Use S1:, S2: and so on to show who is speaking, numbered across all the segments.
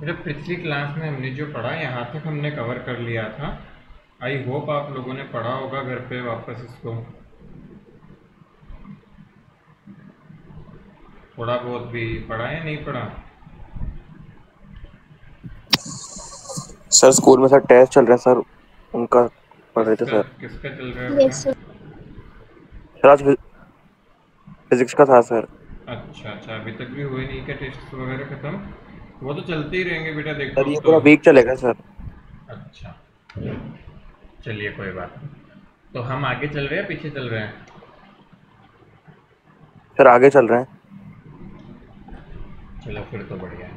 S1: बेटा पिछली क्लास में हमने जो पढ़ा यहाँ तक हमने कवर कर लिया था। आई होप आप लोगों ने पढ़ा होगा घर पे वापस इसको, थोड़ा बहुत भी पढ़ा या नहीं पढ़ा।
S2: सर स्कूल में सर टेस्ट चल रहा है सर, उनका पढ़ रहे थे
S1: किसका
S2: सर।
S1: किसका चल रहा है बेटा?
S3: Yes sir.
S2: सर आज फिजिक्स का था सर।
S1: अच्छा अच्छा, अभी तक भी हुए नहीं क्या टेस्ट वगैरह खत्म? वो तो चलते ही रहेंगे बेटा, देखो
S2: सर
S1: अब
S2: ये
S1: तो।
S2: पूरा वीक चलेगा सर।
S1: अच्छा, चलिए कोई बात नहीं। तो हम आगे चल रहे हैं पीछे चल रहे हैं?
S2: सर आगे चल रहे हैं।
S1: चलो फिर तो बढ़िया है।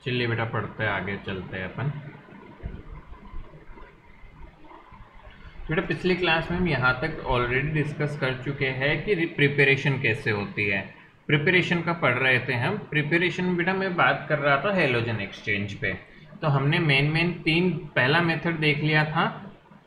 S1: चलिए बेटा पढ़ते हैं, आगे चलते हैं अपन। बेटा पिछली क्लास में हम यहाँ तक ऑलरेडी डिस्कस कर चुके हैं कि प्रिपरेशन कैसे होती है। प्रिपरेशन का पढ़ रहे थे हम। प्रिपरेशन में बेटा मैं बात कर रहा था हेलोजन एक्सचेंज पे। तो हमने मेन तीन, पहला मेथड देख लिया था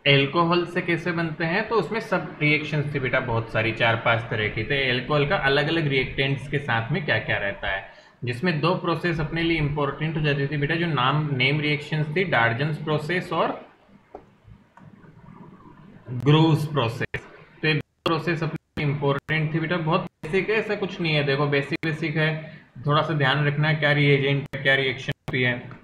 S1: एल्कोहल से कैसे बनते हैं। तो उसमें सब रिएक्शंस थी बेटा, बहुत सारी 4-5 तरह की। तो एल्कोहल का अलग अलग रिएक्टेंट्स के साथ में क्या क्या रहता है, जिसमें दो प्रोसेस अपने लिए इंपॉर्टेंट हो जाती थी बेटा, जो नेम रिएक्शंस थी, डार्जन्स प्रोसेस और ग्रूव्स प्रोसेस। तो ये प्रोसेस अपनी इंपॉर्टेंट थी बेटा, बहुत बेसिक है, ऐसा कुछ नहीं है। देखो बेसिक है, थोड़ा सा ध्यान रखना है क्या रिएजेंट है, क्या रिएक्शन होती है।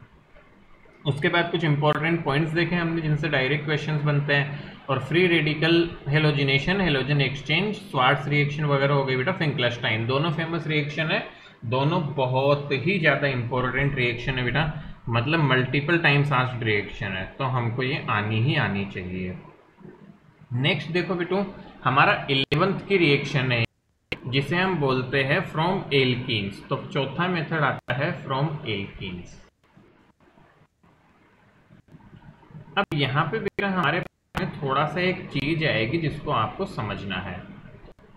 S1: उसके बाद कुछ इंपॉर्टेंट पॉइंट्स देखे हमने जिनसे डायरेक्ट क्वेश्चंस बनते हैं। और free radical halogenation, halogen exchange, Swarts reaction वगैरह हो गई बेटा, फिंकलस्टाइन, दोनों फेमस रिएक्शन है। दोनों बहुत ही ज़्यादा इंपॉर्टेंट रिएक्शन है बेटा, मतलब मल्टीपल टाइम्स आस्क्ड रिएक्शन है, तो हमको ये आनी ही आनी चाहिए। नेक्स्ट देखो बेटू, हमारा 11th की रिएक्शन है जिसे हम बोलते हैं फ्रॉम एल्कीन्स। तो चौथा मेथड आता है फ्रॉम एल्कीन्स। अब यहाँ पे बेटा हमारे पास में थोड़ा सा एक चीज आएगी जिसको आपको समझना है।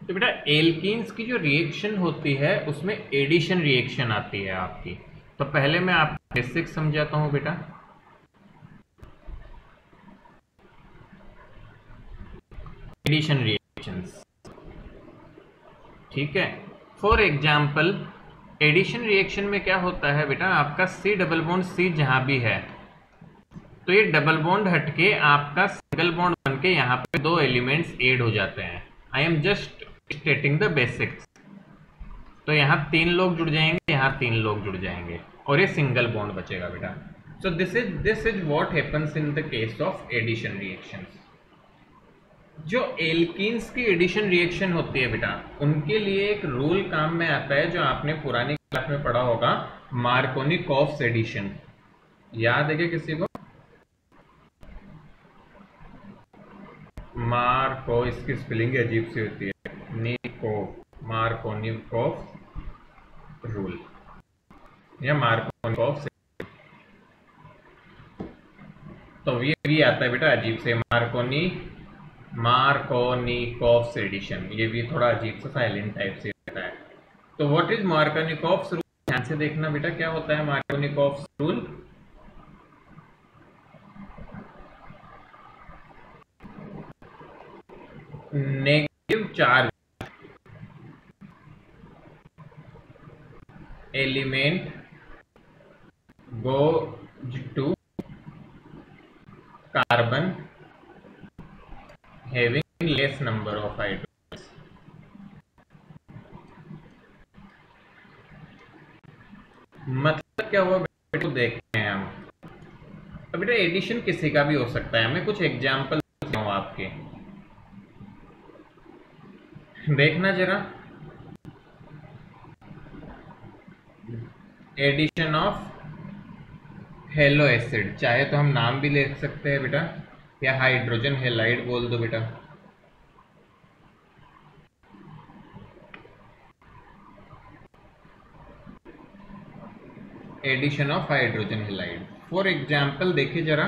S1: तो बेटा एल्कीन्स की जो रिएक्शन होती है उसमें एडिशन रिएक्शन आती है आपकी। तो पहले मैं आपको बेसिक समझाता हूँ बेटा। एडिशन रिएक्शंस, ठीक है। फॉर एग्जाम्पल एडिशन रिएक्शन में क्या होता है बेटा, आपका सी डबल बॉन्ड सी जहां भी है तो ये डबल बॉन्ड हटके आपका सिंगल बॉन्ड बनके यहाँ पे दो एलिमेंट्स ऐड हो जाते हैं। I am just stating the basics. तो यहाँ 3 लोग जुड़ जाएंगे, यहाँ 3 लोग जुड़ जाएंगे और ये सिंगल बॉन्ड बचेगा बेटा। So this is what happens in the case of addition reactions. जो एल्कीन्स की एडिशन रिएक्शन होती है बेटा, उनके लिए एक रूल काम में आता है जो आपने पुरानी क्लास में पढ़ा होगा, मार्कोनिकॉफ्स एडिशन। याद है क्या किसी को? मार्को, इसकी स्पेलिंग अजीब सी होती है, निको, मार्कोनिकॉफ रूल या मार्कोनिकॉफ्स। तो ये भी आता है बेटा अजीब से, मार्कोनिकॉफ्स एडिशन। ये भी थोड़ा अजीब सा साइलेंट टाइप से रहता है। तो व्हाट इज मार्कोनिकॉफ्स रूल? ध्यान से देखना बेटा क्या होता है Markovnikov's rule. Negative charge element goes to carbon having less number of hydrogens। मतलब क्या हुआ बेटा, देखते हैं हम। अब बेटा एडिशन किसी का भी हो सकता है, मैं कुछ एग्जांपल देता हूं आपके, देखना जरा। एडिशन ऑफ हेलो एसिड, चाहे तो हम नाम भी ले सकते हैं बेटा, या हाइड्रोजन हेलाइड बोल दो बेटा। Addition of hydrogen halide, for example देखिए जरा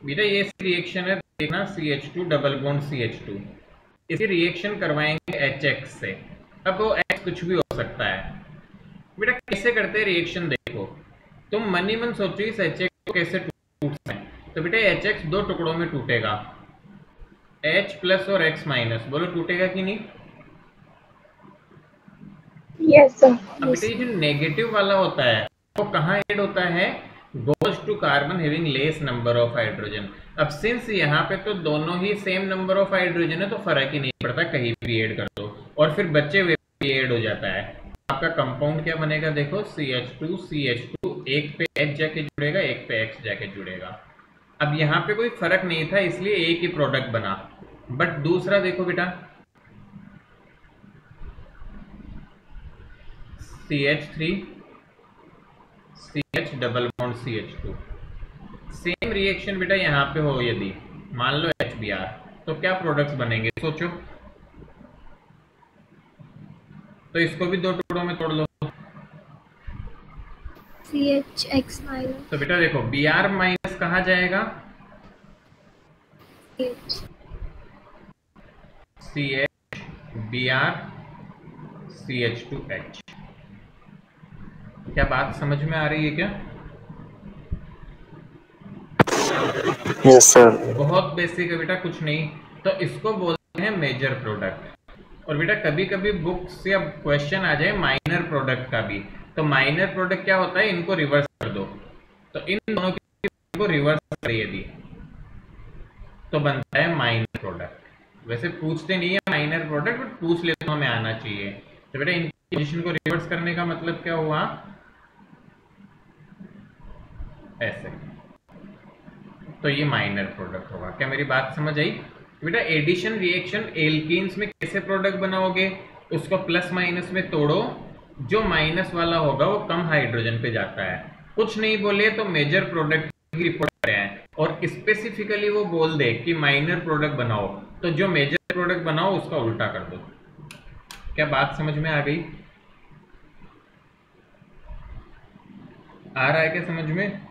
S1: बेटा, ये रिएक्शन है, देखना CH2 डबल बॉन्ड CH2, इसकी रिएक्शन करवाएंगे HX से। अब वो X कुछ भी हो सकता है बेटा। कैसे करते हैं रिएक्शन देखो, तुम मन ही मन सोचो इस HX को कैसे टूटता है। तो बेटा HX 2 टुकड़ों में टूटेगा, H+ और X-, बोलो टूटेगा कि नहीं?
S3: Yes sir.
S1: अब बेटा ये जो नेगेटिव वाला होता है वो कहाँ ऐड होता है? Goes to carbon having less number of hydrogen. अब सिंस यहाँ पे तो दोनों ही सेम नंबर ऑफ हाइड्रोजन है तो फर्क ही नहीं पड़ता, कहीं भी ऐड कर दो और फिर बच्चे हुए भी ऐड हो जाता है। आपका कंपाउंड क्या बनेगा देखो, CH2 एक पे H जाके जुड़ेगा, एक पे X जाके जुड़ेगा। अब यहाँ पे कोई फर्क नहीं था इसलिए एक ही प्रोडक्ट बना, बट दूसरा देखो बेटा CH3 CH double bond CH2, same reaction बेटा यहाँ पे हो यदि मान लो HBr, तो क्या प्रोडक्ट्स बनेंगे सोचो। तो इसको भी दो टुकड़ों में तोड़ लो।
S3: CHX माइनस
S1: तो बेटा देखो Br माइनस कहाँ जाएगा? CH Br CH2H। क्या बात समझ में आ रही है क्या?
S2: Yes sir.
S1: बहुत बेसिक है बेटा, कुछ नहीं। तो इसको बोलते हैं मेजर प्रोडक्ट। और बेटा कभी कभी बुक से अब क्वेश्चन आ जाए माइनर प्रोडक्ट का भी, तो माइनर प्रोडक्ट क्या होता है, इनको रिवर्स कर दो। तो इन दोनों को रिवर्स करिए यदि तो बनता है माइनर प्रोडक्ट। वैसे पूछते नहीं है माइनर प्रोडक्ट, बट पूछ लेते तो हमें आना चाहिए। तो बेटा इन पोजीशन को रिवर्स करने का मतलब क्या हुआ, ऐसे। तो ये माइनर प्रोडक्ट होगा। क्या मेरी बात समझ आई? बेटा एडिशन रिएक्शन एल्कीन्स में कैसे प्रोडक्ट बनाओगे, उसको प्लस माइनस में तोड़ो, जो माइनस वाला होगा वो कम हाइड्रोजन पे जाता है। कुछ नहीं बोले तो मेजर प्रोडक्ट की रिपोर्ट करें और स्पेसिफिकली वो बोल दे कि माइनर प्रोडक्ट बनाओ, तो जो मेजर प्रोडक्ट बनाओ उसका उल्टा कर दो। क्या बात समझ में आ गई? आ रहा है क्या समझ में?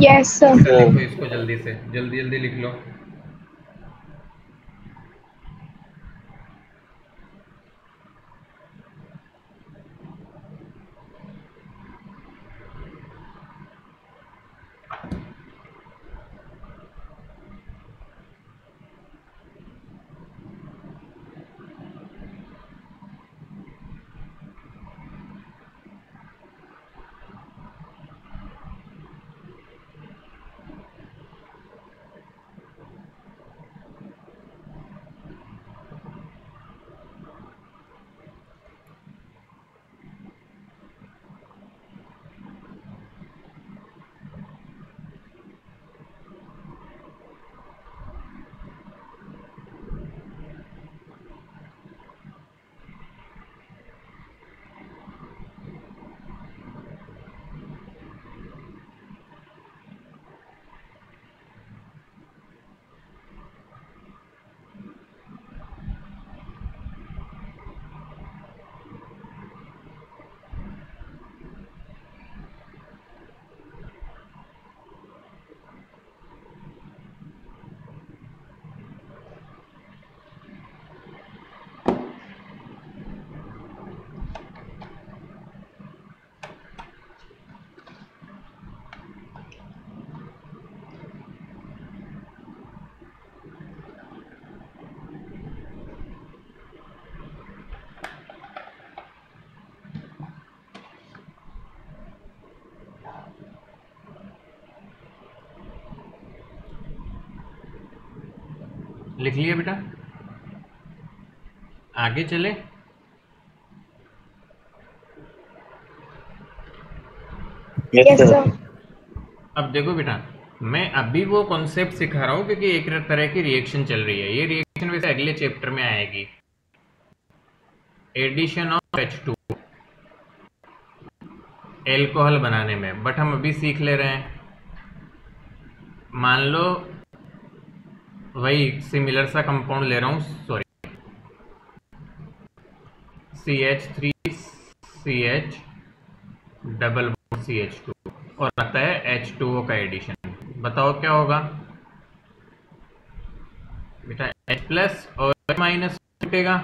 S3: Yes sir.
S1: लिखो इसको जल्दी से, जल्दी जल्दी लिख लो। लिख लिया बेटा, आगे चले।
S2: Yes sir.
S1: अब देखो बेटा मैं अभी वो कॉन्सेप्ट सिखा रहा हूँ क्योंकि एक तरह की रिएक्शन चल रही है। ये रिएक्शन वैसे अगले चैप्टर में आएगी, एडिशन ऑफ H2 एल्कोहल बनाने में, बट हम अभी सीख ले रहे हैं। मान लो वही सिमिलर सा कंपाउंड ले रहा हूँ, sorry CH3CH double bond CH2 और आता है H2O का एडिशन। बताओ क्या होगा बेटा, H प्लस और माइनस छूटेगा।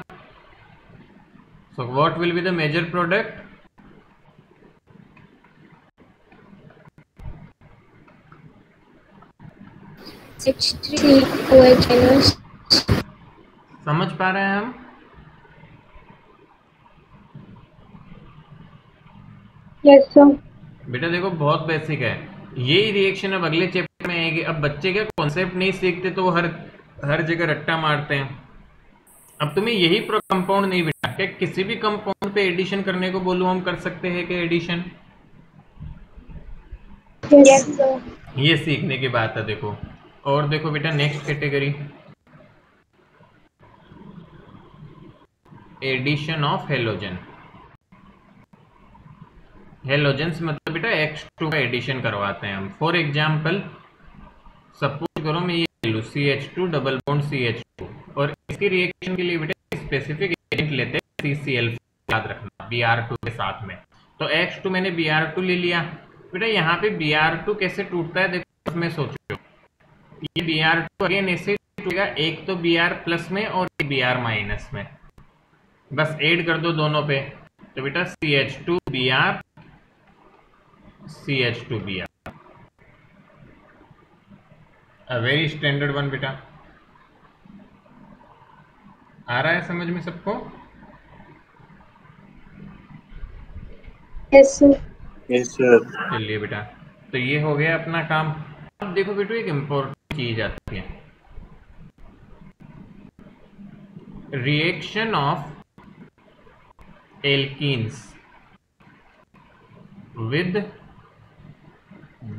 S1: So what will be the major product?
S3: H3OH minus
S1: समझ पा रहे हैं हम?
S3: Yes, sir.
S1: बेटा देखो बहुत बेसिक है, यही रिएक्शन अब अगले चैप्टर में आएगी। अब बच्चे क्या कॉन्सेप्ट नहीं सीखते तो वो हर जगह रट्टा मारते हैं। अब तुम्हें यही कंपाउंड नहीं बेटा, क्या किसी भी कंपाउंड पे एडिशन करने को बोलूं हम कर सकते हैं कि एडिशन?
S3: Yes, sir.
S1: ये सीखने की बात है देखो। और देखो बेटा next category, addition of halogen. Halogens मतलब बेटा H2 का एडिशन करवाते हैं हम। फॉर एग्जाम्पल सपोज करो मैं ये लूँ CH2 डबल बॉन्ड CH2, और इसकी रिएक्शन के लिए बेटा स्पेसिफिक एजेंट लेते हैं CCl, याद रखना Br2 के साथ में। तो H2 मैंने Br2 ले लिया बेटा। यहाँ पे Br2 कैसे टूटता है देखो, इसमें सोचो ये Br2 अगेन ऐसे टूटेगा, एक तो Br प्लस में और एक Br माइनस में, बस ऐड कर दो दोनों पे। तो बेटा CH2Br CH2Br, a very standard one बेटा। आ रहा है समझ में सबको?
S3: Yes, sir.
S2: Yes sir.
S1: चलिए बेटा, तो ये हो गया अपना काम। अब देखो बेटू एक इम्पोर्टेंट चीज आती है, reaction of alkenes with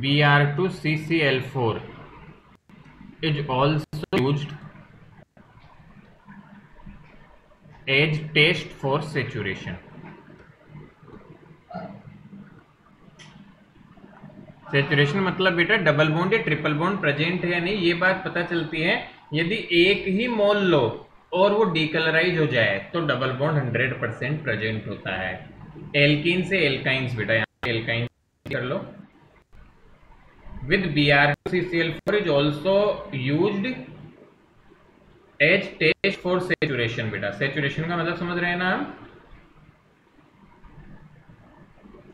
S1: Br2CCl4 is also used as test for saturation। Saturation मतलब बेटा डबल बॉन्ड या ट्रिपल बॉन्ड प्रेजेंट है या नहीं, ये बात पता चलती है यदि एक ही मोल लो और वो डीकलराइज हो जाए तो डबल बॉन्ड 100% प्रेजेंट होता है। एल्कीन से एल्काइंस बेटा, यहाँ एल्काइन कर लो। With Br2CCl4 is also used as test for saturation. बेटा सेचुरेशन का मतलब समझ रहे हैं ना हम?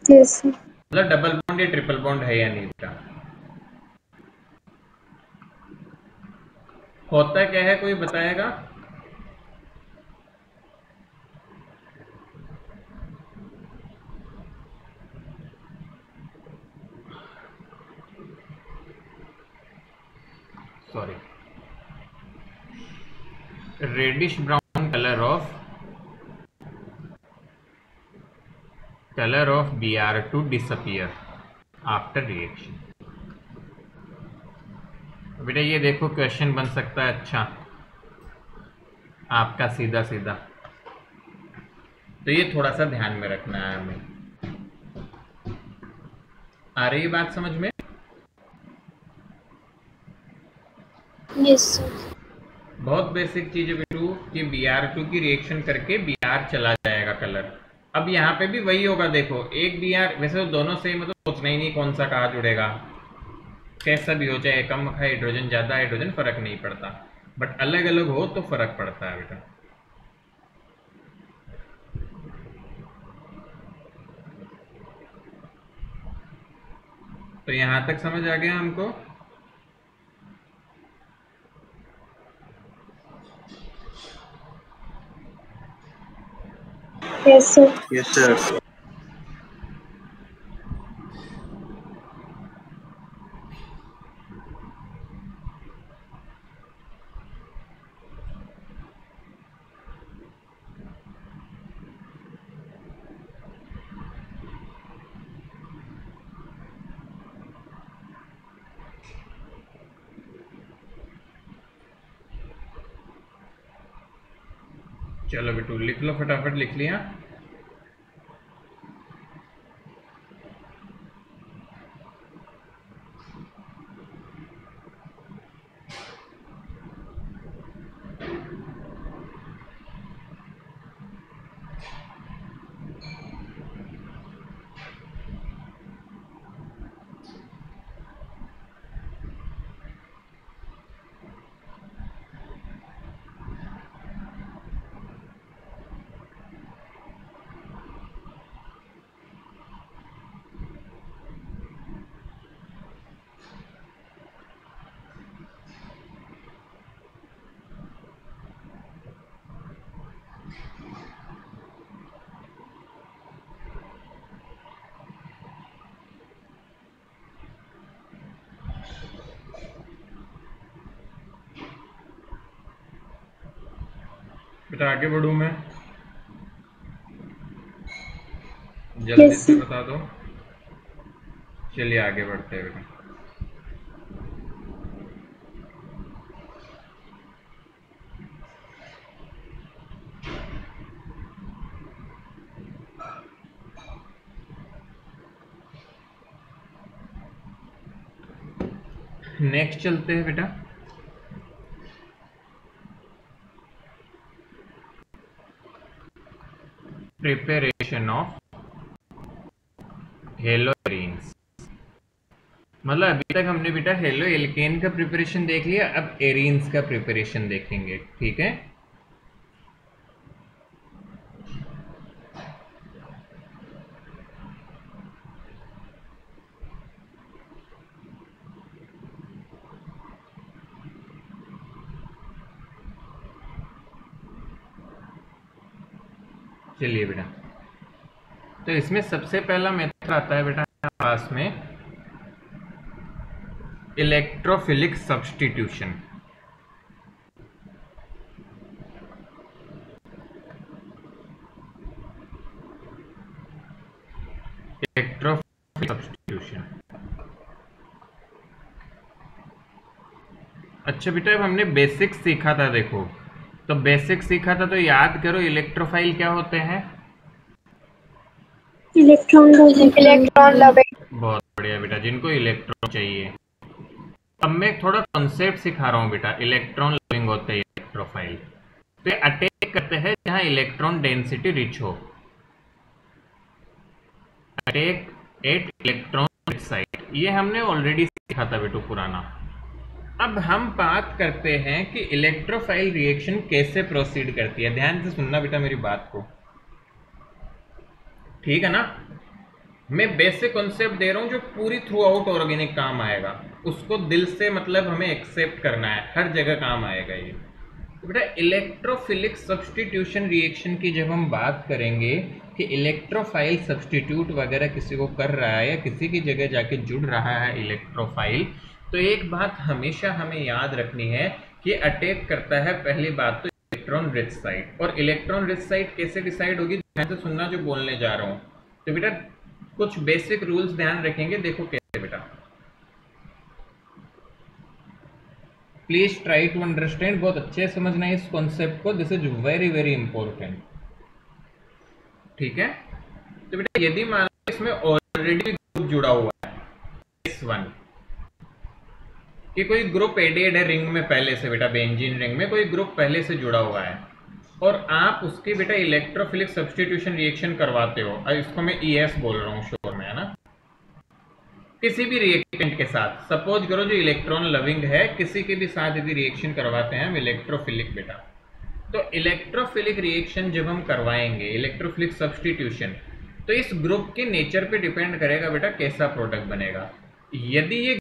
S3: Yes, sir.
S1: मतलब डबल बॉन्ड या ट्रिपल बॉन्ड है या नहीं बेटा। होता क्या है कोई बताएगा? Sorry, reddish brown color of Br2 disappear after reaction। बेटा ये देखो क्वेश्चन बन सकता है अच्छा आपका सीधा सीधा, तो ये थोड़ा सा ध्यान में रखना है हमें। आ रही बात समझ में?
S3: Yes, sir.
S1: बहुत बेसिक चीज है बेटू कि Br2 की रिएक्शन करके Br चला जाएगा कलर। अब यहाँ पे भी वही होगा, देखो एक Br, वैसे तो दोनों सेम है तो सोचना ही नहीं कौन सा कहाँ जुड़ेगा, कैसा भी हो, चाहे कम हाइड्रोजन ज्यादा हाइड्रोजन फर्क नहीं पड़ता, बट अलग अलग हो तो फर्क पड़ता है बेटा। तो यहां तक समझ आ गया हमको?
S3: Yes, sir.
S2: Yes sir.
S1: चलो बेटू लिख लो, फटाफट लिख लिया। बेटा आगे बढ़ूं मैं, जल्दी
S3: Yes,
S1: से
S3: sir.
S1: बता दो। चलिए आगे बढ़ते हैं बेटा। नेक्स्ट चलते हैं बेटा। Preparation of hello arenes. मतलब अभी तक हमने बेटा हेलो एल्केन का प्रिपरेशन देख लिया, अब एरीन्स का प्रिपरेशन देखेंगे, ठीक है। चलिए बेटा, तो इसमें सबसे पहला मेथड आता है बेटा पास में इलेक्ट्रोफिलिक सब्स्टिट्यूशन। Electrophilic substitution. अच्छा बेटा, अब हमने बेसिक सीखा था, देखो तो बेसिक सीखा था तो याद करो इलेक्ट्रोफाइल क्या होते हैं।
S3: Electron loving.
S1: बहुत बढ़िया बेटा, जिनको इलेक्ट्रॉन चाहिए। अब मैं थोड़ा कॉन्सेप्ट सिखा रहा हूँ बेटा। इलेक्ट्रॉन लविंग होते हैं इलेक्ट्रोफाइल, तो ये अटैक करते हैं जहां इलेक्ट्रॉन डेंसिटी रिच हो। Attack eight electron rich site, ये हमने ऑलरेडी सीखा था बेटो पुराना। अब हम बात करते हैं कि इलेक्ट्रोफाइल रिएक्शन कैसे प्रोसीड करती है। ध्यान से सुनना बेटा मेरी बात को, ठीक है ना। मैं बेसिक कॉन्सेप्ट दे रहा हूं जो पूरी थ्रू आउट ऑर्गेनिक काम आएगा, उसको दिल से मतलब हमें एक्सेप्ट करना है, हर जगह काम आएगा ये। तो बेटा इलेक्ट्रोफिलिक सब्स्टिट्यूशन रिएक्शन की जब हम बात करेंगे कि इलेक्ट्रोफाइल सब्स्टिट्यूट वगैरह किसी को कर रहा है या किसी की जगह जाके जुड़ रहा है इलेक्ट्रोफाइल, तो एक बात हमेशा हमें याद रखनी है कि अटैक करता है पहली बात तो इलेक्ट्रॉन रिच साइट। और इलेक्ट्रॉन रिच साइट कैसे डिसाइड होगी, ध्यान से सुनना जो बोलने जा रहा हूँ। तो बेटा कुछ बेसिक रूल्स ध्यान रखेंगे, देखो कैसे बेटा। प्लीज ट्राई टू अंडरस्टैंड, बहुत अच्छे से समझना है इस कॉन्सेप्ट को, this is very very important, ठीक है। तो बेटा यदि मान लो इसमें ऑलरेडी ग्रुप जुड़ा हुआ है S1 कि कोई ग्रुप एडेड है रिंग में पहले से, बेटा बेंजीन रिंग में कोई ग्रुप पहले से जुड़ा हुआ है और आप उसकी बेटा इलेक्ट्रोफिलिक सब्स्टिट्यूशन रिएक्शन करवाते हो, और इसको मैं ES बोल रहा हूँ शोर में, है ना। किसी भी रिएक्टेंट के साथ, सपोज करो जो इलेक्ट्रॉन लविंग है, किसी के भी साथ यदि रिएक्शन करवाते हैं हम इलेक्ट्रोफिलिक बेटा, तो इलेक्ट्रोफिलिक रिएक्शन जब हम करवाएंगे इलेक्ट्रोफिलिक सब्स्टिट्यूशन, तो इस ग्रुप के नेचर पे डिपेंड करेगा बेटा कैसा प्रोडक्ट बनेगा। यदि ये ग्रुप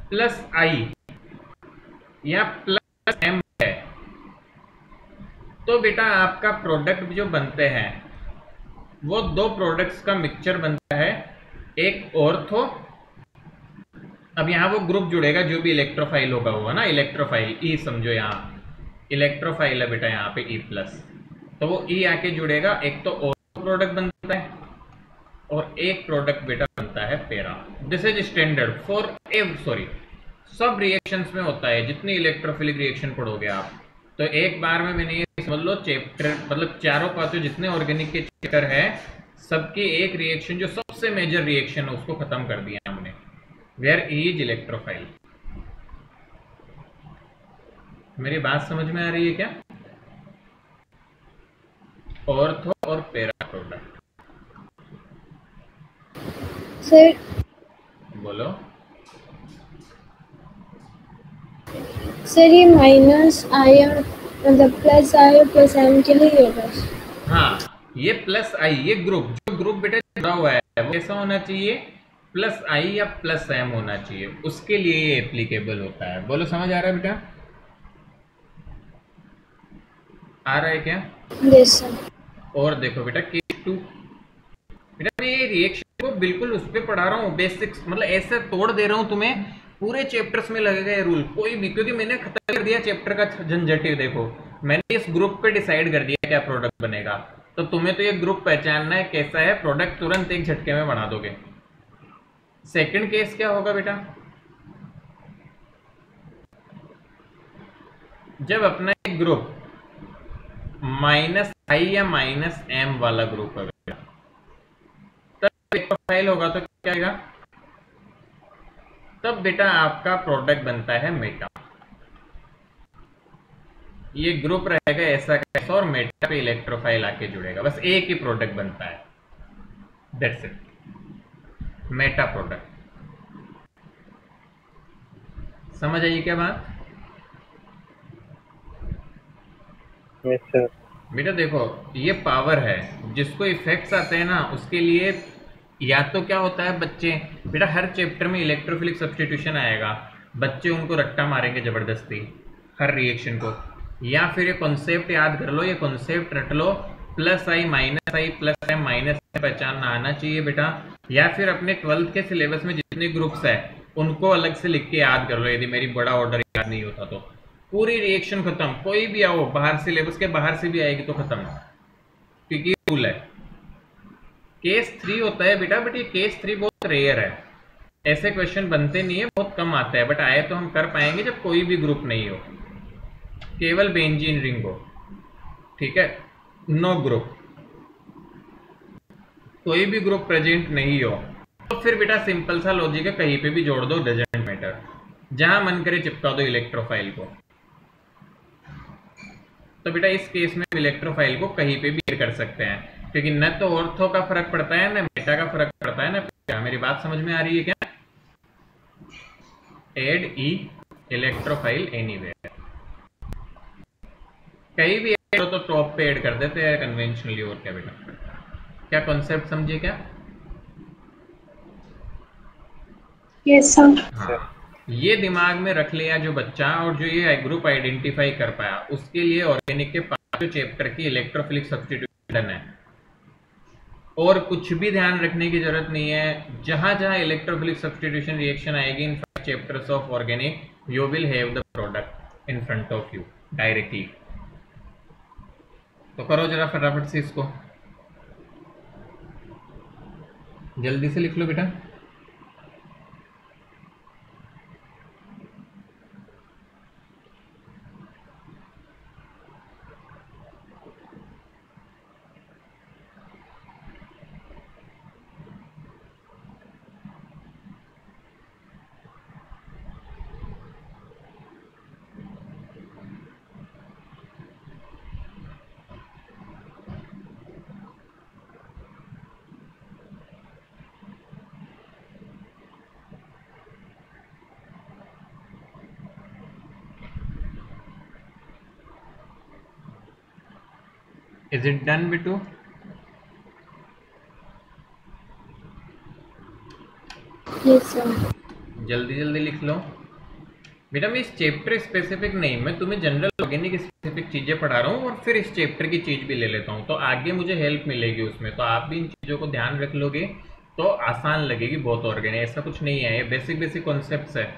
S1: प्लस आई या प्लस एम है तो बेटा आपका प्रोडक्ट जो बनते हैं वो दो प्रोडक्ट्स का मिक्सचर बनता है, एक ऑर्थो, अब यहाँ वो ग्रुप जुड़ेगा जो भी इलेक्ट्रोफाइल होगा हुआ ना, इलेक्ट्रोफाइल ई समझो, यहाँ इलेक्ट्रोफाइल है बेटा यहाँ पे E+, तो वो ई आके जुड़ेगा, एक तो ऑर्थो प्रोडक्ट बनता है और एक प्रोडक्ट बेटा बनता है para. This is standard for सब रिएक्शंस में होता है, जितनी इलेक्ट्रोफिलिक रिएक्शन पढ़ोगे आप। तो एक बार में मैंने ये समझ लो चैप्टर मतलब चारों पांचों जितने ऑर्गेनिक के चैप्टर है सबकी एक रिएक्शन जो सबसे मेजर रिएक्शन है उसको खत्म कर दिया हमने, वेयर इज इलेक्ट्रोफाइल। मेरी बात समझ में आ रही है क्या? ऑर्थो और पैरा प्रोडक्ट,
S3: सर
S1: बोलो।
S3: सर ये माइनस आई मतलब प्लस आई और प्लस एम के लिए होगा।
S1: हाँ ये प्लस आई, ये ग्रुप जो ग्रुप बेटा जुड़ा हुआ है वो कैसा होना चाहिए, प्लस आई या प्लस एम होना चाहिए, उसके लिए ये एप्लीकेबल होता है। बोलो समझ आ रहा है बेटा? आ रहा है क्या?
S3: Yes sir.
S1: और देखो बेटा केस 2, बेटा ये रिएक्शन को बिल्कुल उस पर पढ़ा रहा हूँ बेसिक्स, मतलब ऐसे तोड़ दे रहा हूँ तुम्हें, पूरे चैप्टर्स में लगेगा ये रूल कोई भी, क्योंकि मैंने खत्म कर दिया चैप्टर का झंझट। देखो मैंने इस ग्रुप पे डिसाइड कर दिया क्या प्रोडक्ट बनेगा, तो तुम्हें तो ये ग्रुप पहचानना है कैसा है, प्रोडक्ट तुरंत एक झटके में बना दोगे। सेकंड केस क्या होगा बेटा, जब अपना एक ग्रुप -i या -m वाला ग्रुप है बेटा, तब एक प्रोफाइल होगा तो क्या आएगा, तब बेटा आपका प्रोडक्ट बनता है मेटा। ये ग्रुप रहेगा ऐसा कैसा और मेटा पे इलेक्ट्रोफाइल आके जुड़ेगा, बस एक ही प्रोडक्ट बनता है, दैट्स इट, मेटा प्रोडक्ट। समझ आई क्या बात?
S2: Yes sir.
S1: बेटा देखो ये पावर है, जिसको इफेक्ट्स आते हैं ना उसके लिए या तो क्या होता है बच्चे, बेटा हर चैप्टर में इलेक्ट्रोफिलिक सब्स्टिट्यूशन आएगा, बच्चे उनको रट्टा मारेंगे जबरदस्ती हर रिएक्शन को, या फिर ये कॉन्सेप्ट याद कर लो, ये कॉन्सेप्ट रट लो, +i -i +m -m पहचानना आना चाहिए बेटा, या फिर अपने 12th के सिलेबस में जितने ग्रुप्स है उनको अलग से लिख के याद कर लो, यदि मेरी बड़ा ऑर्डर याद नहीं होता तो। पूरी रिएक्शन खत्म, कोई भी आओ बाहर सिलेबस के बाहर से भी आएगी तो खत्म, क्योंकि रूल है। केस 3 होता है बेटा, बट ये केस 3 बहुत रेयर है, ऐसे क्वेश्चन बनते नहीं है, बहुत कम आता है, बट आए तो हम कर पाएंगे जब कोई भी ग्रुप नहीं हो, केवल बेंजीन रिंग हो, ठीक है, नो ग्रुप, कोई भी ग्रुप प्रेजेंट नहीं हो, तो फिर बेटा सिंपल सा लॉजिक है, कहीं पे भी जोड़ दो, डजंट मैटर, जहां मन करे चिपका दो इलेक्ट्रोफाइल को। तो बेटा इस केस में इलेक्ट्रोफाइल को कहीं पे भी कर सकते हैं, क्योंकि न तो ऑर्थो का फर्क पड़ता है, न मेटा का फर्क पड़ता है, न क्या। मेरी बात समझ में आ रही है क्या? एड ई इलेक्ट्रोफाइल एनीवेयर, कहीं भी ऐड हो तो टॉप पे ऐड कर देते हैं कन्वेंशनली, और क्या बेटा, क्या कॉन्सेप्ट समझे क्या?
S3: Yes sir.
S1: हाँ, ये दिमाग में रख लिया जो बच्चा, और जो ये ग्रुप आइडेंटिफाई कर पाया, उसके लिए ऑर्गेनिक के 5 चैप्टर की इलेक्ट्रोफिलिक सब्स्टिट्यूशन है, और कुछ भी ध्यान रखने की जरूरत नहीं है। जहां जहां इलेक्ट्रोफिलिक सब्स्टिट्यूशन रिएक्शन आएगी इन 5 chapters of organic, you will have the product in front of you directly. तो करो जरा फटाफट से इसको, जल्दी से लिख लो बेटा। Is it done Bittu?
S3: Yes sir.
S1: जल्दी जल्दी लिख लो बेटा। मैं इस चैप्टर स्पेसिफिक नहीं, मैं तुम्हें जनरल ऑर्गेनिक स्पेसिफिक चीजें पढ़ा रहा हूँ, और फिर इस चैप्टर की चीज भी ले लेता हूँ, तो आगे मुझे हेल्प मिलेगी उसमें, तो आप भी इन चीजों को ध्यान रख लोगे तो आसान लगेगी बहुत ऑर्गेनिक। ऐसा कुछ नहीं है, ये बेसिक बेसिक कॉन्सेप्ट्स है,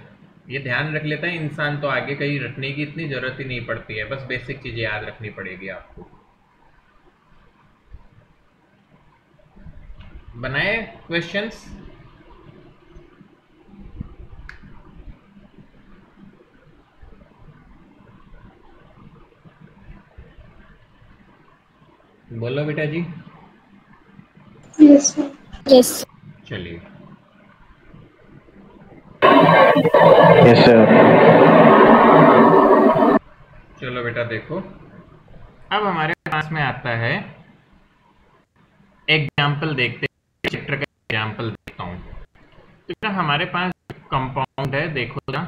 S1: ये ध्यान रख लेता है इंसान तो आगे कहीं रटने की इतनी जरूरत ही नहीं पड़ती है, बस बेसिक चीजें याद रखनी पड़ेगी आपको। बनाए क्वेश्चंस? बोलो बेटा जी।
S3: Yes sir. यस।
S1: चलिए
S2: यस सर।
S1: चलो बेटा देखो, अब हमारे पास में आता है एग्जाम्पल, देखते हैं चैप्टर का एग्जाम्पल देखता हूँ। तो बेटा हमारे पास कंपाउंड है, देखो ना,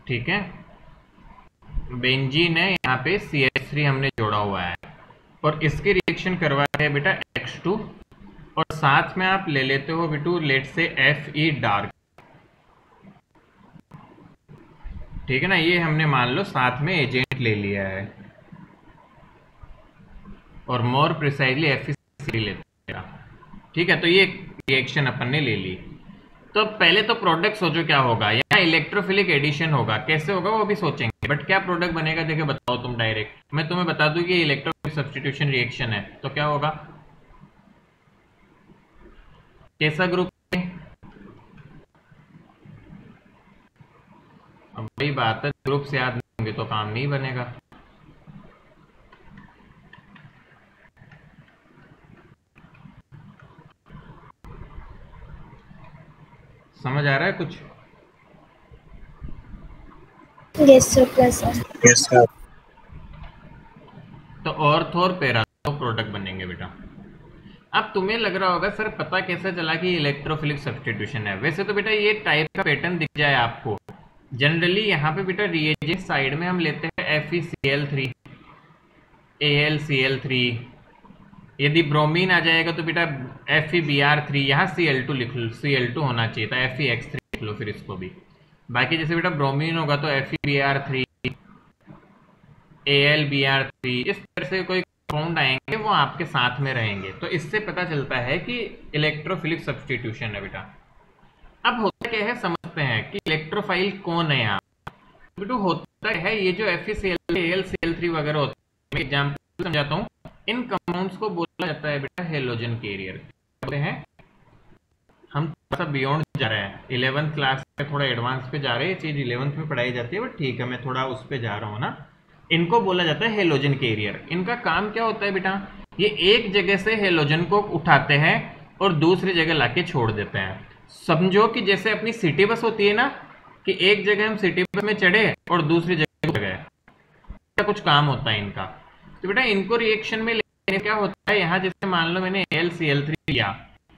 S1: ठीक है, बेंजीन है, यहाँ पे CH3 हमने जोड़ा हुआ है, और इसकी रिएक्शन करवाया है बेटा X2, और साथ में आप ले लेते हो बेटू लेट से Fe डार्क, ठीक है ना, ये हमने मान लो साथ में एजेंट ले लिया है, और मोर प्रिसाइजली FeC लेते हैं, ठीक है। तो ये रिएक्शन अपन ने ले ली। तो पहले तो प्रोडक्ट सोचो क्या होगा, यहाँ इलेक्ट्रोफिलिक एडिशन होगा, कैसे होगा वो भी सोचेंगे, बट क्या प्रोडक्ट बनेगा देखिए बताओ तुम डायरेक्ट। मैं तुम्हें बता दूं कि ये इलेक्ट्रोफिलिक सब्स्टिट्यूशन रिएक्शन है, तो क्या होगा, कैसा ग्रुप है? अब वही बात है, ग्रुप से याद नहीं होंगे तो काम नहीं बनेगा। समझ आ रहा है कुछ?
S3: Yes sir, plus sir.
S2: Yes sir.
S1: तो ऑर्थ और पैरा दो प्रोडक्ट बनेंगे बेटा। अब तुम्हें लग रहा होगा सर पता कैसे चला कि इलेक्ट्रोफिलिक सब्स्टिट्यूशन है। वैसे तो बेटा ये टाइप का पैटर्न दिख जाए आपको जनरली, यहाँ पे बेटा रिएजेंट साइड में हम लेते हैं FeCl3 AlCl3, यदि ब्रोमीन आ जाएगा तो बेटा FeBr3, यहाँ Cl2 लिख लो, Cl2 होना चाहिए था, FeX3 लिख लो फिर इसको भी। बाकी जैसे बेटा ब्रोमीन होगा तो FeBr3 AlBr3, इस तरह से कोई कंपाउंड आएंगे वो आपके साथ में रहेंगे, तो इससे पता चलता है कि इलेक्ट्रोफिलिक सब्स्टिट्यूशन है बेटा। अब होता क्या है समझते हैं कि इलेक्ट्रोफाइल कौन है यहाँ। बेटा होता है ये जो FeCl3 AlCl3 वगैरह होते हैं, एग्जाम्पल समझाता हूँ, इन कंपाउंड्स को बोला जाता है बेटा हेलोजन कैरियर। बोलते हैं हम थोड़ा सा बियॉन्ड जा रहे हैं, 11th क्लास में थोड़ा एडवांस पे जा रहे हैं, ये चीज 11th में पढ़ाई जाती है, बट ठीक है मैं थोड़ा उस पे जा रहा हूँ ना। इनको बोला जाता है हेलोजन कैरियर। इनका काम क्या होता है बेटा, ये एक जगह से हेलोजन को उठाते हैं और दूसरी जगह लाके छोड़ देते हैं। समझो कि जैसे अपनी सिटी बस होती है ना, कि एक जगह हम सिटी बस में चढ़े और दूसरी जगह गए, कुछ काम होता है इनका। तो बेटा इनको रिएक्शन में लेने क्या होता है, यहाँ जैसे मान लो मैंने AlCl3 लिया,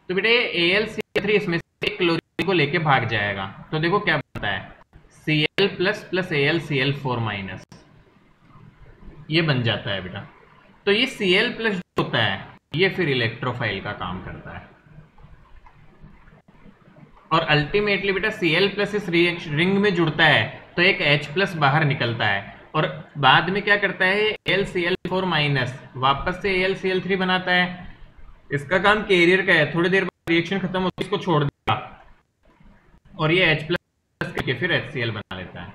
S1: तो बेटा ये AlCl3 इसमें से एक क्लोरीन को लेके भाग जाएगा, तो देखो क्या बनता है Cl plus plus AlCl4 minus, ये बन जाता है बेटा। तो ये Cl प्लस जो होता है ये फिर इलेक्ट्रोफाइल का काम करता है, और अल्टीमेटली बेटा Cl प्लस इस रिंग में जुड़ता है तो एक H प्लस बाहर निकलता है, और बाद में क्या करता है AlCl4 माइनस वापस से AlCl3 बनाता है। इसका काम कैरियर का है, थोड़ी देर बाद रिएक्शन खत्म होती है इसको छोड़ देगा और ये H प्लस करके फिर HCl बना लेता है।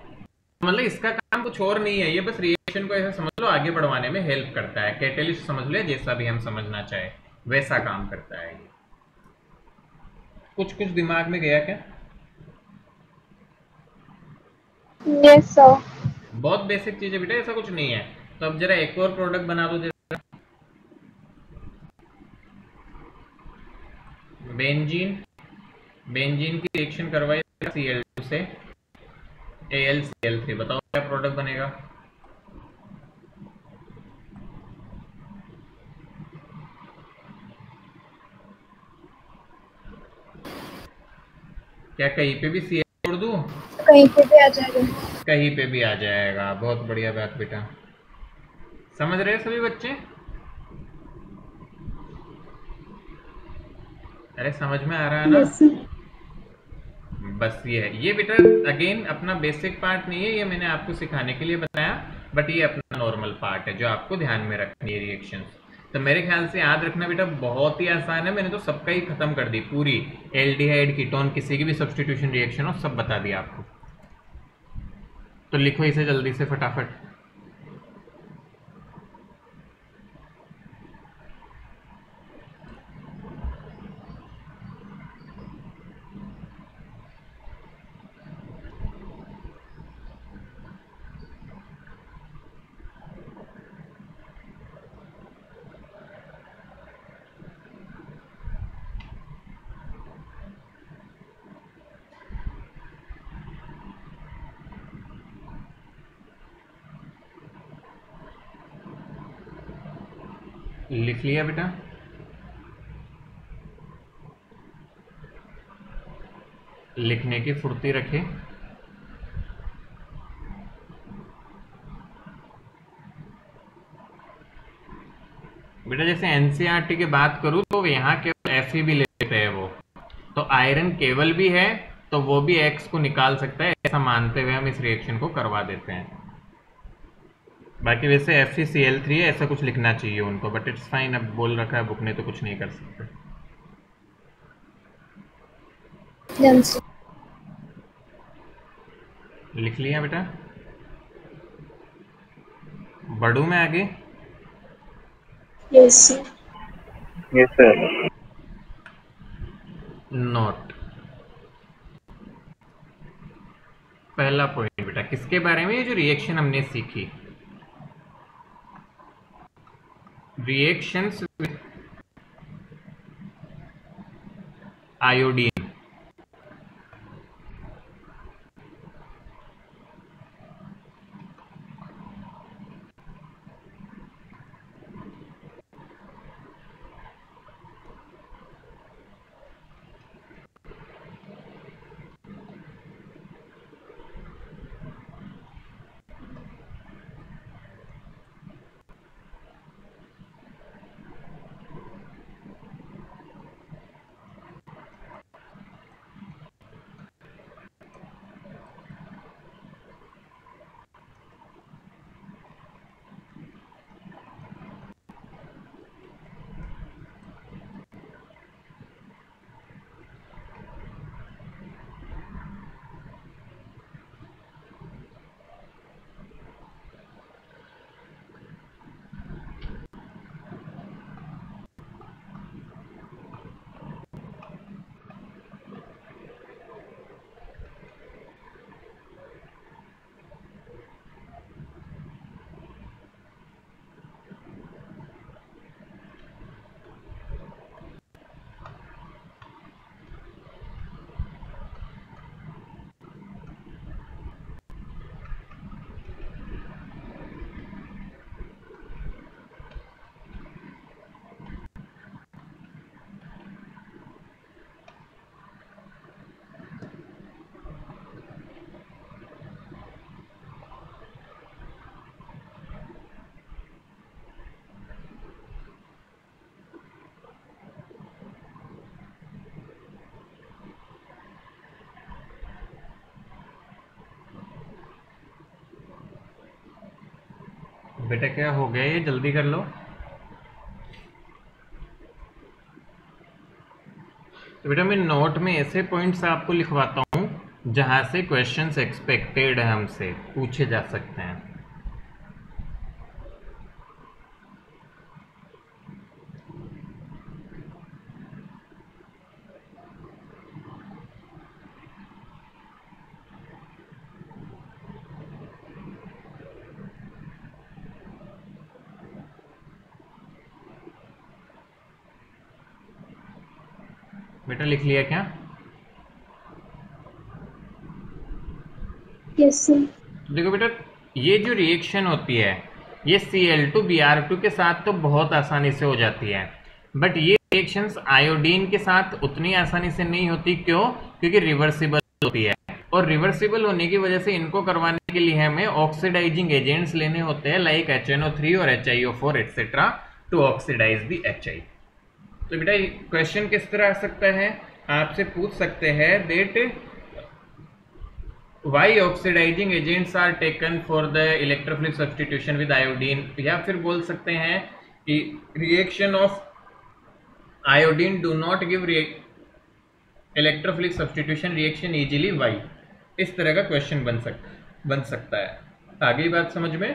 S1: मतलब इसका काम कुछ और नहीं है, ये बस रिएक्शन को ऐसा समझ लो आगे बढ़वाने में हेल्प करता है, कैटेलिस्ट समझ ले, जैसा भी हम समझना चाहे वैसा काम करता है। कुछ कुछ दिमाग में गया क्या?
S3: Yes sir.
S1: बहुत बेसिक चीज है बेटा, ऐसा कुछ नहीं है। तो अब जरा एक और प्रोडक्ट बना दो, जरा बेंजीन की रिएक्शन करवाई Cl2 से AlCl3, बताओ क्या प्रोडक्ट बनेगा। क्या कहीं पे भी Cl जोड़ दूं?
S3: कहीं पे भी आ जाएगा।
S1: कहीं पे भी आ जाएगा, बहुत बढ़िया बात बेटा। समझ रहे हैं सभी बच्चे? अरे समझ में आ रहा है ना?
S3: Yes sir.
S1: बस ये है, ये बेटा अगेन अपना बेसिक पार्ट नहीं है, ये मैंने आपको सिखाने के लिए बताया, बट ये अपना नॉर्मल पार्ट है जो आपको ध्यान में रखनी है रिएक्शंस। तो मेरे ख्याल से याद रखना बेटा बहुत ही आसान है, मैंने तो सबका ही खत्म कर दी पूरी, एल्डिहाइड कीटोन किसी की भी सब्स्टिट्यूशन रिएक्शन हो सब बता दिया आपको। तो लिखो इसे जल्दी से फटाफट। लिख लिया बेटा? लिखने की फुर्ती रखे। बेटा जैसे एनसीईआरटी की बात करूं तो यहाँ केवल Fe भी लेते हैं वो, तो आयरन केवल भी है तो वो भी X को निकाल सकता है, ऐसा मानते हुए हम इस रिएक्शन को करवा देते हैं। बाकी वैसे FeCl3 है ऐसा कुछ लिखना चाहिए उनको, बट इट्स फाइन, अब बोल रखा है बुक ने तो कुछ नहीं कर सकते।
S3: Done, sir.
S1: लिख लिया बेटा? बढ़ू मैं आगे?
S3: Yes, sir.
S2: Yes sir.
S1: Note. पहला पॉइंट बेटा किसके बारे में? ये जो रिएक्शन हमने सीखी, रिएक्शंस विद आयोडीन। बेटा क्या हो गया? ये जल्दी कर लो। तो बेटा मैं नोट में ऐसे पॉइंट्स आपको लिखवाता हूँ जहां से क्वेश्चंस एक्सपेक्टेड है, हमसे पूछे जा सकते हैं। बेटा लिख लिया क्या?
S3: Yes, sir.
S1: देखो बेटा, ये जो रिएक्शन होती है ये Cl2Br2 के साथ तो बहुत आसानी से हो जाती है, बट ये रिएक्शंस आयोडीन के साथ उतनी आसानी से नहीं होती। क्यों? क्योंकि रिवर्सिबल होती है, और रिवर्सिबल होने की वजह से इनको करवाने के लिए हमें ऑक्सीडाइजिंग एजेंट्स लेने होते हैं, लाइक HNO3 और HiO4 etcetera, to oxidise the HI। तो बेटा क्वेश्चन किस तरह आ सकता है? आपसे पूछ सकते हैं that why oxidizing agents are taken for the electrophilic substitution with iodine, या फिर बोल सकते हैं कि reaction of iodine do not give electrophilic substitution reaction easily, why? इस तरह का क्वेश्चन बन सकता है। आगे बात समझ में?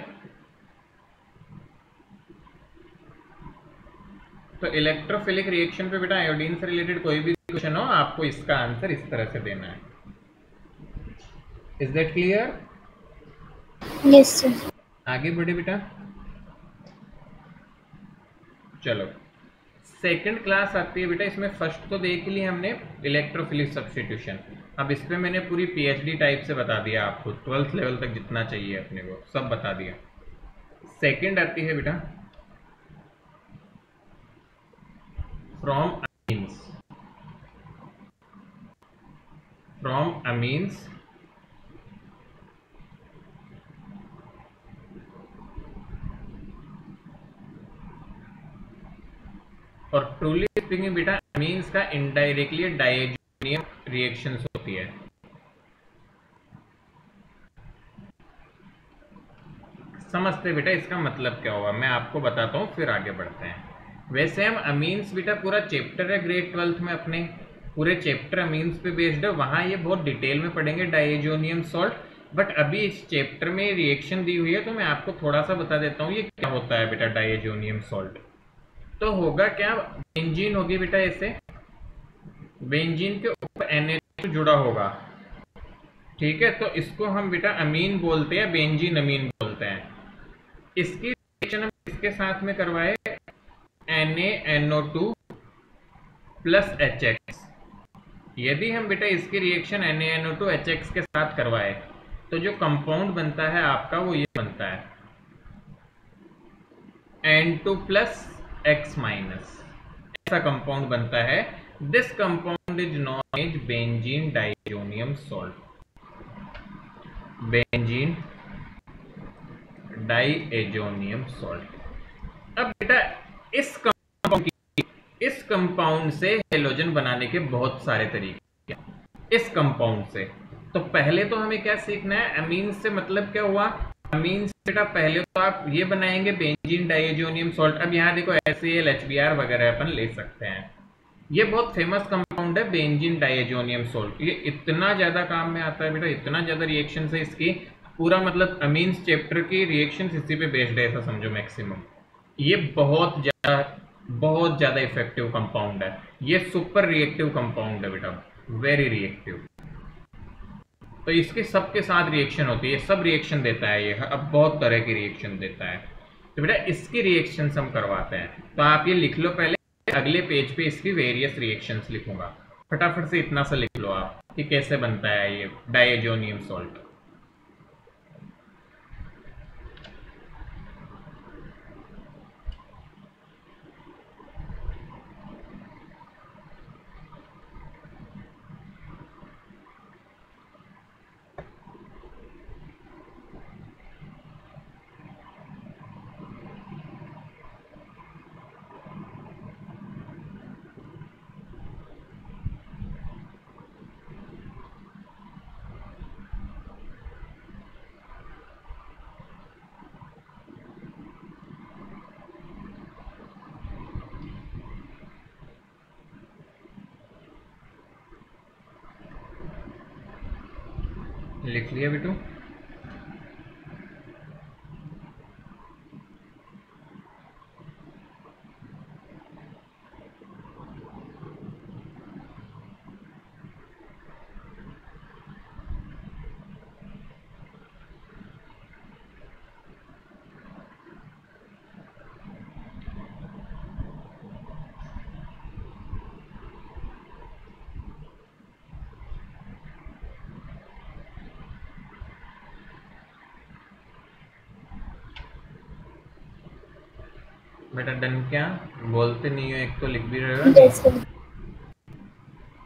S1: तो इलेक्ट्रोफिलिक रिएक्शन पे बेटा आयोडीन से रिलेटेड कोई भी क्वेश्चन हो, आपको इसका आंसर इस तरह से देना है। Is that clear?
S3: Yes, sir.
S1: आगे बढ़े बेटा। चलो सेकंड क्लास आती है बेटा, इसमें फर्स्ट तो देख ली हमने इलेक्ट्रोफिलिक सब्स्टिट्यूशन। अब इस पे मैंने पूरी PhD टाइप से बता दिया आपको, 12th लेवल तक जितना चाहिए अपने को सब बता दिया। सेकंड आती है बेटा फ्रॉम अमीन्स और ट्रूली स्पीकिंग बेटा अमीन्स का इनडायरेक्टली डायजोनियम रिएक्शंस होती है। समझते बेटा इसका मतलब क्या होगा? मैं आपको बताता हूँ, फिर आगे बढ़ते हैं। वैसे हम अमीन्स बेटा पूरा चैप्टर है ग्रेड 12th में अपने, पूरे चैप्टर अमीन्स पे बेस्ड है, वहाँ ये बहुत डिटेल में पढ़ेंगे डाइएजोनियम सॉल्ट। बट अभी इस चैप्टर में रिएक्शन दी हुई है तो मैं आपको थोड़ा सा बता देता हूँ ये क्या होता है बेटा डाइएजोनियम सॉल्ट। तो होगा क्या, बेंजीन होगी बेटा, ऐसे बेंजीन के ऊपर NH जुड़ा होगा, ठीक है। तो इसको हम बेटा अमीन बोलते हैं, बेंजीन अमीन बोलते हैं। इसकी रिएक्शन हम इसके साथ में करवाए NaNO2 प्लस HX। यदि हम बेटा इसकी रिएक्शन NaNO2 HX के साथ करवाए तो जो कंपाउंड बनता है आपका वो ये बनता है N2 प्लस X माइनस, ऐसा कंपाउंड बनता है। This compound is known as benzene diazonium salt, benzene diazonium salt. अब बेटा इस कंपाउंड से हेलोजन बनाने के बहुत सारे तरीके हैं इस कंपाउंड से। तो पहले तो हमें क्या सीखना है, अमीन से मतलब क्या हुआ, अमीन से बेटा पहले तो आप ये बनाएंगे बेंजीन डाइएजोनियम सॉल्ट। अब यहाँ देखो HCl HBr वगैरह अपन ले सकते हैं, ये बहुत फेमस कंपाउंड है बेंजीन डाइएजोनियम सॉल्ट। ये इतना ज्यादा काम में आता है बेटा, इतना ज्यादा रिएक्शन है इसकी, पूरा मतलब अमीन्स चैप्टर की रिएक्शन इसी पे बेस्ड है, ऐसा समझो मैक्सिमम। ये बहुत ज्यादा इफेक्टिव कंपाउंड है, ये सुपर रिएक्टिव कंपाउंड है बेटा, वेरी रिएक्टिव। तो इसके सबके साथ रिएक्शन होती है, सब रिएक्शन देता है ये, अब बहुत तरह की रिएक्शन देता है। तो बेटा इसकी रिएक्शन हम करवाते हैं, तो आप ये लिख लो पहले, अगले पेज पे इसकी वेरियस रिएक्शंस लिखूंगा। फटाफट से इतना सा लिख लो आप कि कैसे बनता है ये डाइएजोनियम सॉल्ट। लिख लिया बेटू? बेटा डन क्या बोलते नहीं हो, एक तो लिख भी रहे हो।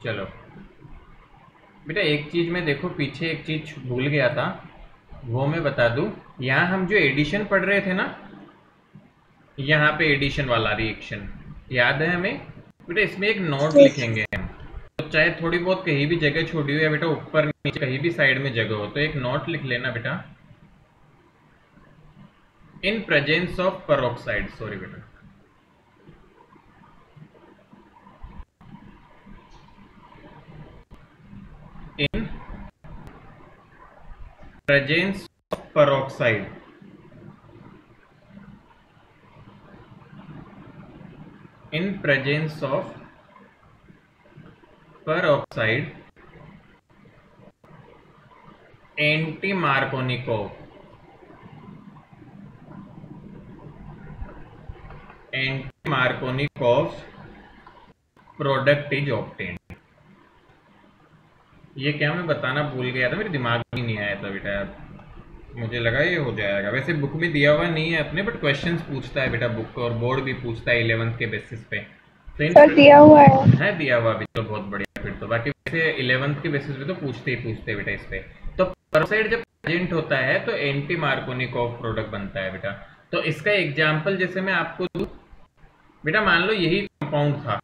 S1: चलो बेटा एक चीज में देखो, पीछे एक चीज भूल गया था, वो मैं बता दूं। यहाँ हम जो एडिशन पढ़ रहे थे ना, यहाँ पे एडिशन वाला रिएक्शन याद है हमें बेटा, इसमें एक नोट लिखेंगे हम। तो चाहे थोड़ी बहुत कहीं भी जगह छोड़ी हो या बेटा ऊपर नीचे कहीं भी साइड में जगह हो, तो एक नोट लिख लेना बेटा, in presence of peroxide, sorry बेटा, in presence of peroxide, in presence of peroxide anti Markovnikov, anti Markovnikov product is obtained. ये क्या मैं बताना भूल गया था, मेरे दिमाग में नहीं आया था बेटा, मुझे लगा ये हो जाएगा। वैसे बुक में दिया हुआ नहीं है अपने, बट क्वेश्चंस पूछता है बेटा बुक, और बोर्ड भी पूछता है 11th के बेसिस पे। तो
S3: सर दिया हुआ है
S1: दिया हुआ भी, तो बहुत बढ़िया फिर तो। बाकी वैसे 11th के बेसिस पे तो पूछते ही पूछते बेटा इस पे। तो पेरोक्साइड जब प्रेजेंट होता है तो एंटी मार्कोनिकोव प्रोडक्ट बनता है बेटा। तो इसका एग्जाम्पल जैसे मैं आपको दूं बेटा, मान लो यही कंपाउंड था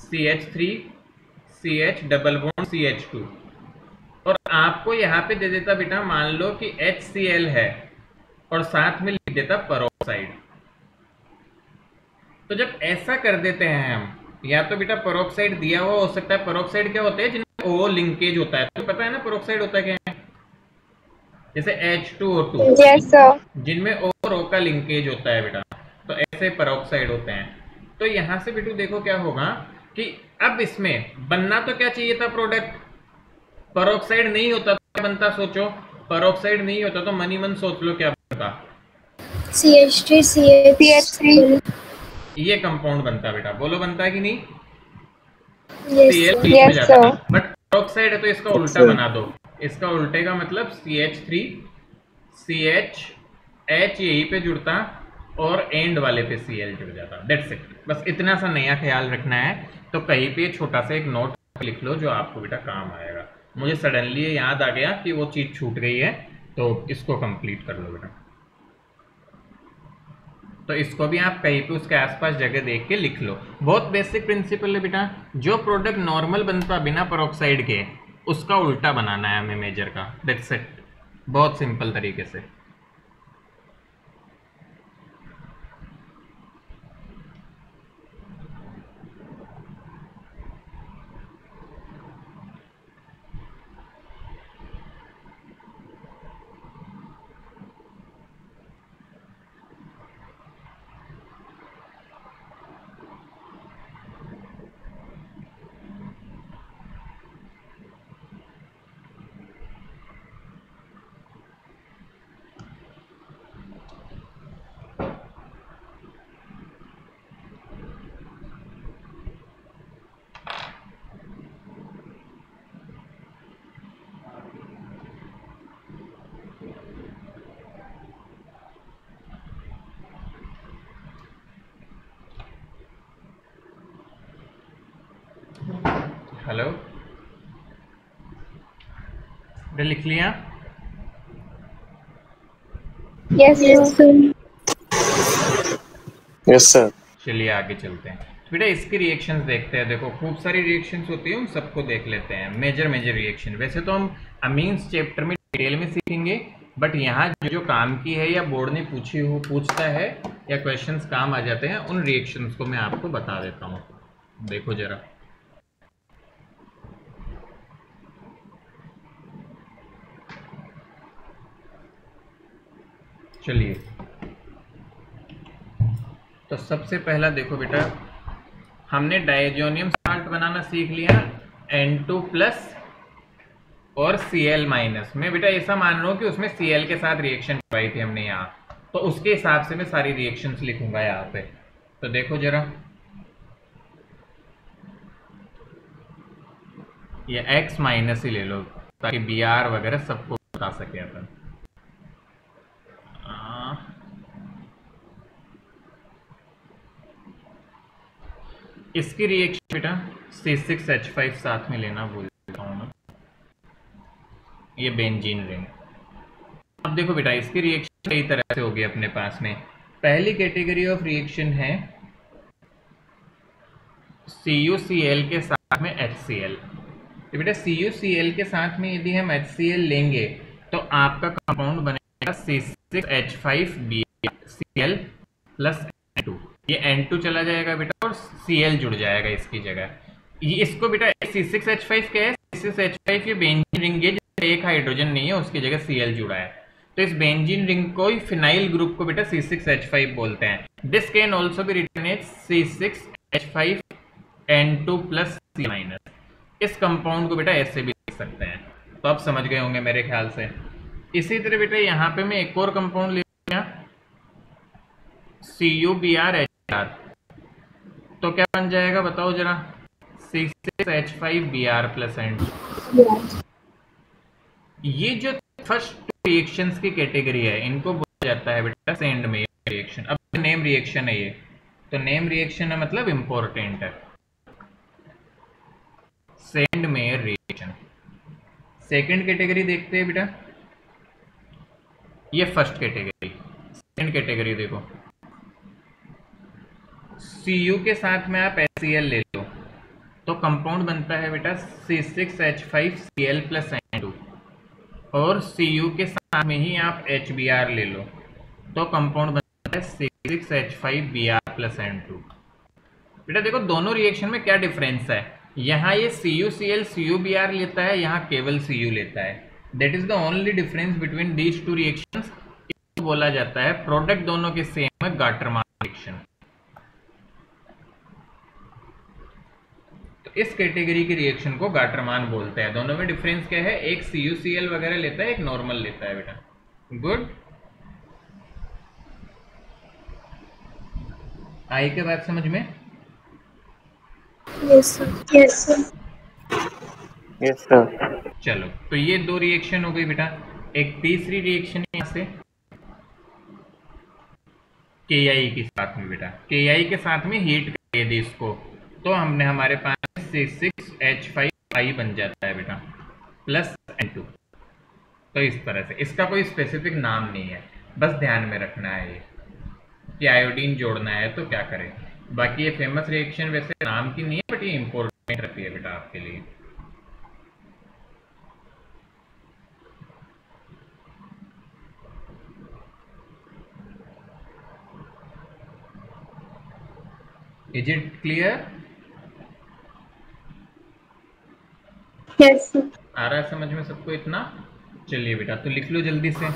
S1: CH3 CH double bond CH2, और आपको यहाँ पे दे देता बेटा, मान लो कि HCl है और साथ में लिख देता पेरोक्साइड। तो जब ऐसा कर देते हैं हम, या तो बेटा पेरोक्साइड दिया हुआ हो सकता है। पेरोक्साइड क्या होते हैं, जिनमें ओ लिंकेज होता है, तो पता है ना पेरोक्साइड होता है क्या है, जैसे H2O2
S4: यस सर।
S1: जिनमें ओ और ओ का लिंकेज होता है बेटा, तो ऐसे पेरोक्साइड होते हैं। तो यहां से बेटू देखो क्या होगा कि अब इसमें बनना तो क्या चाहिए था प्रोडक्ट, पेरोक्साइड नहीं होता तो क्या बनता, सोचो, पेरोक्साइड नहीं होता तो मनी मन सोच लो क्या बनता,
S3: CH3
S4: CH3
S1: ये कंपाउंड बनता बेटा, बोलो बनता है कि नहीं,
S3: यस
S1: Cl
S3: सर।
S1: बीच में
S4: यस
S1: जाता
S4: सर।
S1: है, बट पेरोक्साइड है तो इसका उल्टा बना दो, इसका उल्टे का मतलब CH3 CH H यहीं पे जुड़ता और एंड वाले पे Cl जुड़ जाता, दैट्स इट। बस इतना सा नया ख्याल रखना है। तो कहीं पे छोटा सा एक नोट लिख लो जो आपको बेटा काम आएगा। मुझे सडनली याद आ गया कि वो चीज छूट गई है, तो इसको कंप्लीट कर लो बेटा। तो इसको भी आप कहीं पे उसके आसपास जगह देख के लिख लो। बहुत बेसिक प्रिंसिपल है बेटा, जो प्रोडक्ट नॉर्मल बनता बिना पेरोक्साइड के उसका उल्टा बनाना है हमें मेजर का, दैट्स इट, बहुत सिंपल तरीके से। हेलो, बेटा लिख लिया?
S4: Yes sir.
S2: Yes sir.
S1: चलिए आगे चलते हैं बेटा, इसकी रिएक्शंस देखते हैं। देखो खूब सारी रिएक्शंस होती है, उन सबको देख लेते हैं। मेजर रिएक्शन वैसे तो हम अमीन्स चैप्टर में डिटेल में सीखेंगे, बट यहाँ जो काम की है या बोर्ड ने पूछता है या क्वेश्चंस काम आ जाते हैं, उन रिएक्शंस को मैं आपको बता देता हूँ। देखो जरा, चलिए तो सबसे पहला देखो बेटा, हमने डायजोनियम साल्ट बनाना सीख लिया N2+ और Cl-। मैं बेटा ऐसा मान रहा हूँ कि उसमें Cl के साथ रिएक्शन करवाई थी हमने यहाँ, तो उसके हिसाब से मैं सारी रिएक्शंस लिखूंगा यहाँ पे। तो देखो जरा, ये X- ही ले लो ताकि Br वगैरह सबको बता सके अपन। इसकी रिएक्शन बेटा C6H5 साथ में लेना भूल जाता हूँ मैं, ये बेंजीन रिंग। अब देखो बेटा, इसकी रिएक्शन कई तरह से होगी अपने पास में। पहली कैटेगरी ऑफ रिएक्शन है CuCl के साथ में HCl। तो बेटा CuCl के साथ में यदि हम HCl लेंगे तो आपका कंपाउंड बनेगा C6H5Br Cl+N2। ये N2 चला जाएगा बेटा और Cl जुड़ जाएगा इसकी जगह। ये इसको बेटा C6H5 क्या है, C6H5 ये बेंजीन रिंग है जिसमें एक हाइड्रोजन नहीं है, उसकी जगह Cl जुड़ा है। तो इस बेंजीन रिंग को फिनाइल ग्रुप को बेटा C6H5 बोलते हैं। This can also be written as C6H5N2+C-। इस कंपाउंड को बेटा ऐसे भी लिख सकते हैं। तो आप समझ गए होंगे मेरे ख्याल से। इसी तरह बेटा यहाँ पे मैं एक और कंपाउंड ले लिया CuBr-HR, तो क्या बन जाएगा बताओ जरा, C6H5Br+N2। ये जो फर्स्ट रिएक्शंस की कैटेगरी है इनको बोला जाता है बेटा सेंड मेयर रिएक्शन। अब नेम रिएक्शन है ये, तो नेम रिएक्शन है मतलब इंपॉर्टेंट है, send mayor reaction. Second category देखते हैं बेटा, ये फर्स्ट कैटेगरी। सेकंड कैटेगरी देखो, Cu के साथ में आप HCl ले लो तो कंपाउंड बनता है बेटा C6H5Cl+N2, और Cu के साथ में ही आप HBr ले लो तो कंपाउंड बनता है C6H5Br+N2। बेटा देखो दोनों रिएक्शन में क्या डिफरेंस है, यहाँ ये CuCl CuBr लेता है, यहाँ केवल Cu लेता है। That is the only difference between these two reactions. बोला जाता है प्रोडक्ट दोनों के सेम है, गाटरमान रिएक्शन। तो इस कैटेगरी की रिएक्शन को गाटरमान बोलते हैं। दोनों में डिफरेंस क्या है, एक CuCl वगैरह लेता है, एक नॉर्मल लेता है बेटा। गुड, आई के बाद समझ में?
S3: Yes, sir.
S4: Yes, sir.
S2: Yes sir.
S1: चलो तो ये दो रिएक्शन हो गई बेटा। एक तीसरी रिएक्शन यहां से KI के साथ में बेटा, KI के साथ में हीट कर दी इसको, तो हमने हमारे पास C6H5 बन जाता है बेटा प्लस N2। तो इस तरह से, इसका कोई स्पेसिफिक नाम नहीं है, बस ध्यान में रखना है ये कि आयोडीन जोड़ना है तो क्या करें। बाकी ये फेमस रिएक्शन वैसे नाम की नहीं है, बट ये इंपॉर्टेंट रहती है बेटा आपके लिए। Is it clear?
S4: Yes, sir.
S1: आ रहा है समझ में सबको इतना? चलिए बेटा तो लिख लो जल्दी से।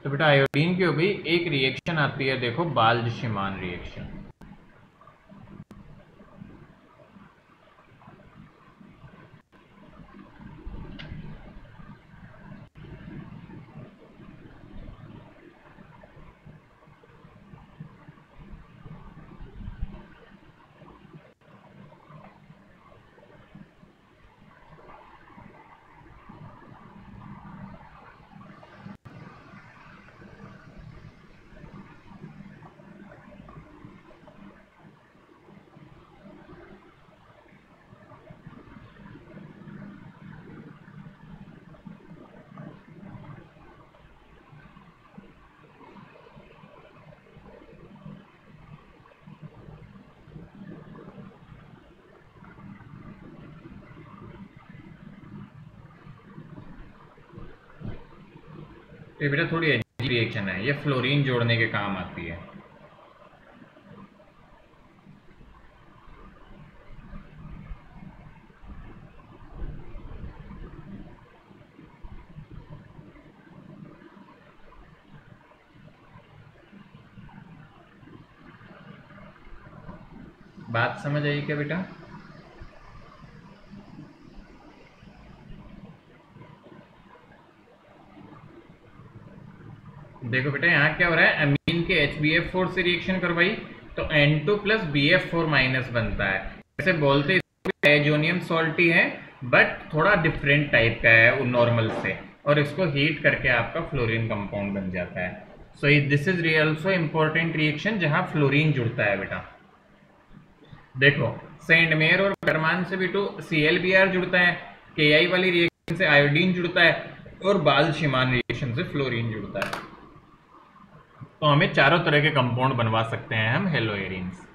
S1: तो बेटा आयोडीन की हो गई। एक रिएक्शन आती है देखो, बाल्ज-शिमान रिएक्शन। ये बेटा थोड़ी अजीब रिएक्शन है, ये फ्लोरीन जोड़ने के काम आती है। बात समझ आई क्या बेटा? देखो बेटा यहाँ क्या हो रहा है, अमीन के HbF4 से रिएक्शन करवाई तो N2 प्लस BF4 माइनस बनता है। वैसे बोलते डायजोनियम सॉल्टी है, बट थोड़ा डिफरेंट टाइप का है वो नॉर्मल से, और इसको हीट करके आपका फ्लोरीन कंपाउंड बन जाता है। सो this is also important reaction जहाँ फ्लोरीन जुड़ता है बेटा। देखो सेंडमेयर और गाटरमान से भी तो ClBr जुड़ता है, KI वाली रिएक्शन से आयोडीन जुड़ता है, और बाल्ज-शिमान रिएक्शन से फ्लोरीन जुड़ता है। तो हमें चारों तरह के कंपाउंड बनवा सकते हैं हम हेलोएरिन्स।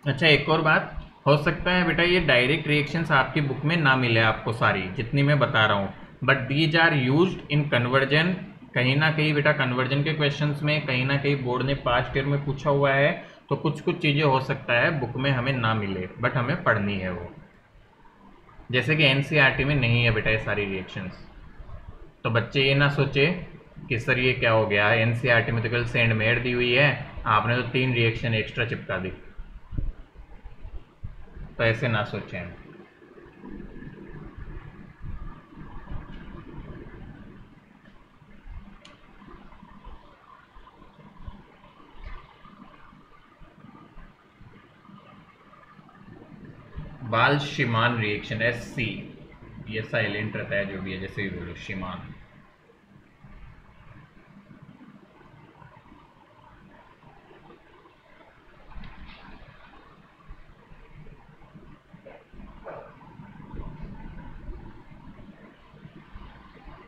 S1: अच्छा एक और बात, हो सकता है बेटा ये डायरेक्ट रिएक्शंस आपकी बुक में ना मिले आपको सारी जितनी मैं बता रहा हूँ, but these are used in conversion. कहीं ना कहीं बेटा कन्वर्जन के क्वेश्चंस में, कहीं ना कहीं बोर्ड ने पास्ट ईयर में पूछा हुआ है, तो कुछ कुछ चीज़ें हो सकता है बुक में हमें ना मिले, बट हमें पढ़नी है वो। जैसे कि NCERT में नहीं है बेटा ये सारी रिएक्शंस, तो बच्चे ये ना सोचे कि सर ये क्या हो गया, NCERT में तो कल सेंडमेयर दी हुई है, आपने तो 3 रिएक्शन एक्स्ट्रा चिपका दी। तो ऐसे ना सोचें। बाल्ज-शिमान रिएक्शन SC, ये साइलेंट रहता है जो भी है, जैसे भी बोलो शिमान।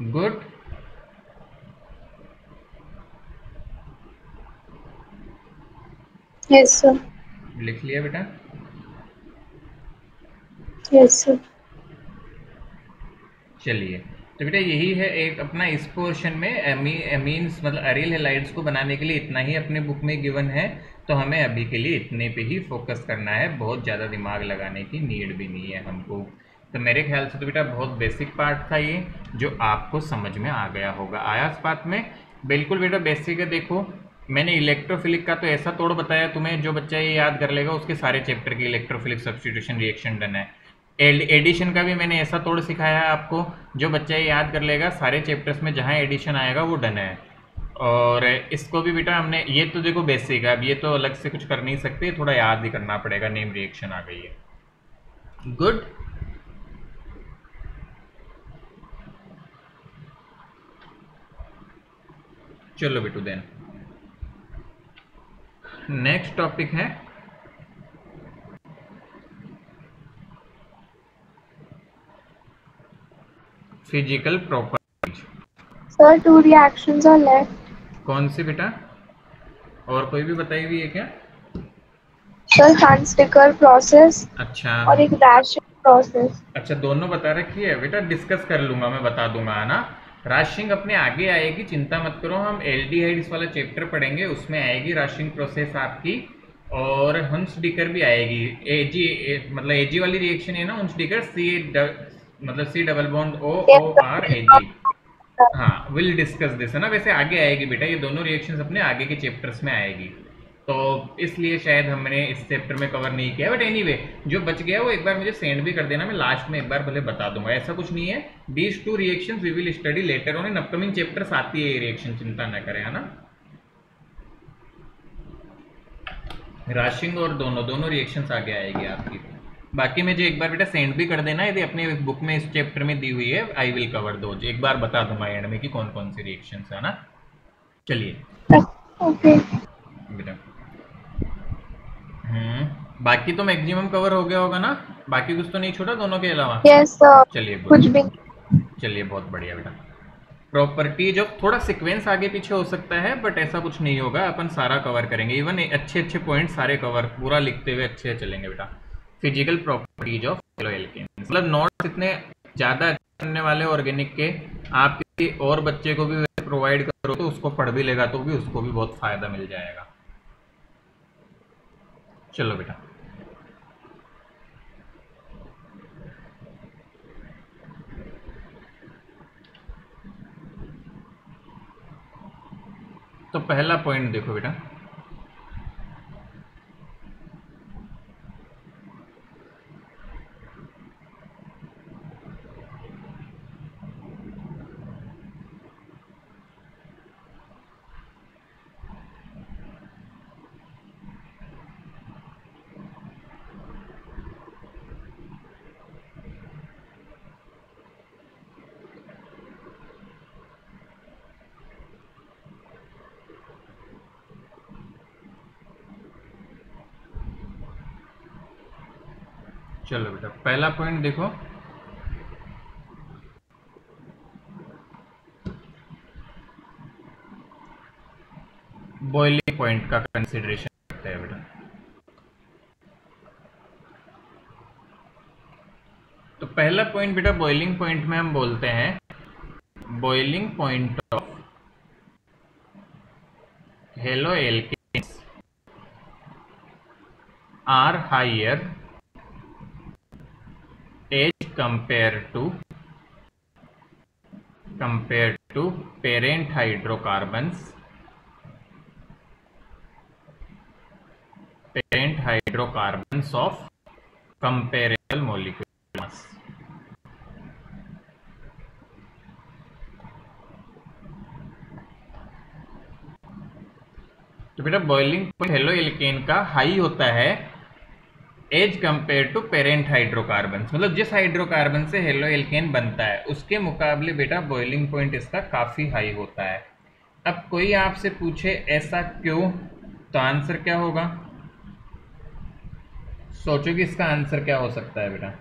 S1: Good,
S4: Yes, sir.
S1: लिख लिया बेटा?
S3: Yes, sir.
S1: चलिए, तो बेटा यही है एक अपना इस पोर्शन में एमीन्स मतलब अरील हैलाइड्स को बनाने के लिए इतना ही अपने बुक में गिवन है, तो हमें अभी के लिए इतने पे ही फोकस करना है, बहुत ज़्यादा दिमाग लगाने की नीड भी नहीं है हमको। तो मेरे ख्याल से तो बेटा बहुत बेसिक पार्ट था ये, जो आपको समझ में आ गया होगा। आया इस बात में? बिल्कुल बेटा बेसिक है। देखो मैंने इलेक्ट्रोफिलिक का तो ऐसा तोड़ बताया तुम्हें, जो बच्चा ये याद कर लेगा उसके सारे चैप्टर की इलेक्ट्रोफिलिक सब्स्टिट्यूशन रिएक्शन डन है। एडिशन का भी मैंने ऐसा तोड़ सिखाया है आपको, जो बच्चा ये याद कर लेगा सारे चैप्टर्स में जहाँ एडिशन आएगा वो डन है। और इसको भी बेटा हमने, ये तो देखो बेसिक है, अब ये तो अलग से कुछ कर नहीं सकते, थोड़ा याद ही करना पड़ेगा। नेम रिएक्शन आ गई है। गुड। चलो बेटू देन नेक्स्ट टॉपिक है physical properties.
S4: Sir, two reactions are left.
S1: कौन सी बेटा? और कोई भी बताई हुई है क्या?
S4: Sir, hand sticker process
S1: अच्छा
S4: और एक rashing process.
S1: अच्छा, दोनों बता रखी है बेटा, डिस्कस कर लूंगा, मैं बता दूंगा, है ना। राशिंग अपने आगे आएगी, चिंता मत करो, हम एल्डिहाइड्स वाला चैप्टर पढ़ेंगे, उसमें आएगी राशिंग प्रोसेस आपकी। और हंसडिकर भी आएगी। एजी मतलब एजी वाली रिएक्शन है ना, हंसडिकर मतलब C double bond O O R Ag. हाँ, विल डिस्कस दिस, है ना। वैसे आगे आएगी बेटा, ये दोनों रिएक्शंस अपने आगे के चैप्टर्स में आएगी, तो इसलिए शायद हमने इस चैप्टर में कवर नहीं किया। बट एनीवे जो बच गया वो एक बार मुझे सेंड भी कर देना, मैं लास्ट में एक बार भले बता दूंगा, ऐसा कुछ नहीं है। These two reactions we will study later on in upcoming chapters. आती है ये रिएक्शन, चिंता न करें, है ना। राशिंग और दोनों रिएक्शंस आगे आएगी आपकी। बाकी मुझे एक बार बेटा सेंड भी कर देना, यदि अपने बुक में इस चैप्टर में दी हुई है, आई विल कवर दो, एक बार बता दूंगा एंड में कि कौन कौन सी रिएक्शंस है ना। चलिए
S4: Okay.
S1: बेटा, बाकी तो मैक्सिमम कवर हो गया होगा ना, बाकी कुछ तो नहीं छूटा दोनों के अलावा?
S4: Yes, sir.
S1: चलिए
S4: कुछ
S1: गुड,
S4: भी.
S1: चलिए बहुत बढ़िया बेटा। प्रॉपर्टी जो थोड़ा सीक्वेंस आगे पीछे हो सकता है, बट ऐसा कुछ नहीं होगा, अपन सारा कवर करेंगे, इवन अच्छे अच्छे पॉइंट सारे कवर पूरा लिखते हुए अच्छे चलेंगे बेटा। फिजिकल प्रॉपर्टीज ऑफ हेलोएल्केन्स, मतलब नोट्स इतने ज़्यादा करने वाले ऑर्गेनिक के, आप किसी और बच्चे को भी प्रोवाइड करो तो उसको पढ़ भी लेगा, तो भी उसको भी बहुत फायदा मिल जाएगा। चलो बेटा, तो पहला पॉइंट देखो बेटा, चलो बेटा पहला पॉइंट देखो, बॉइलिंग पॉइंट का कंसिडरेशन करते हैं बेटा। तो पहला पॉइंट बेटा, बॉइलिंग पॉइंट में हम बोलते हैं boiling point of haloalkanes are higher as compared to parent hydrocarbons of comparable molecular mass। तो बेटा बॉइलिंग पॉइंट हेलोएल्केन का हाई होता है as compare to parent hydrocarbon, मतलब जिस हाइड्रोकार्बन से हेलोएल्केन बनता है उसके मुकाबले बेटा बॉइलिंग पॉइंट इसका काफ़ी हाई होता है। अब कोई आपसे पूछे ऐसा क्यों, तो आंसर क्या होगा? सोचो कि इसका आंसर क्या हो सकता है बेटा।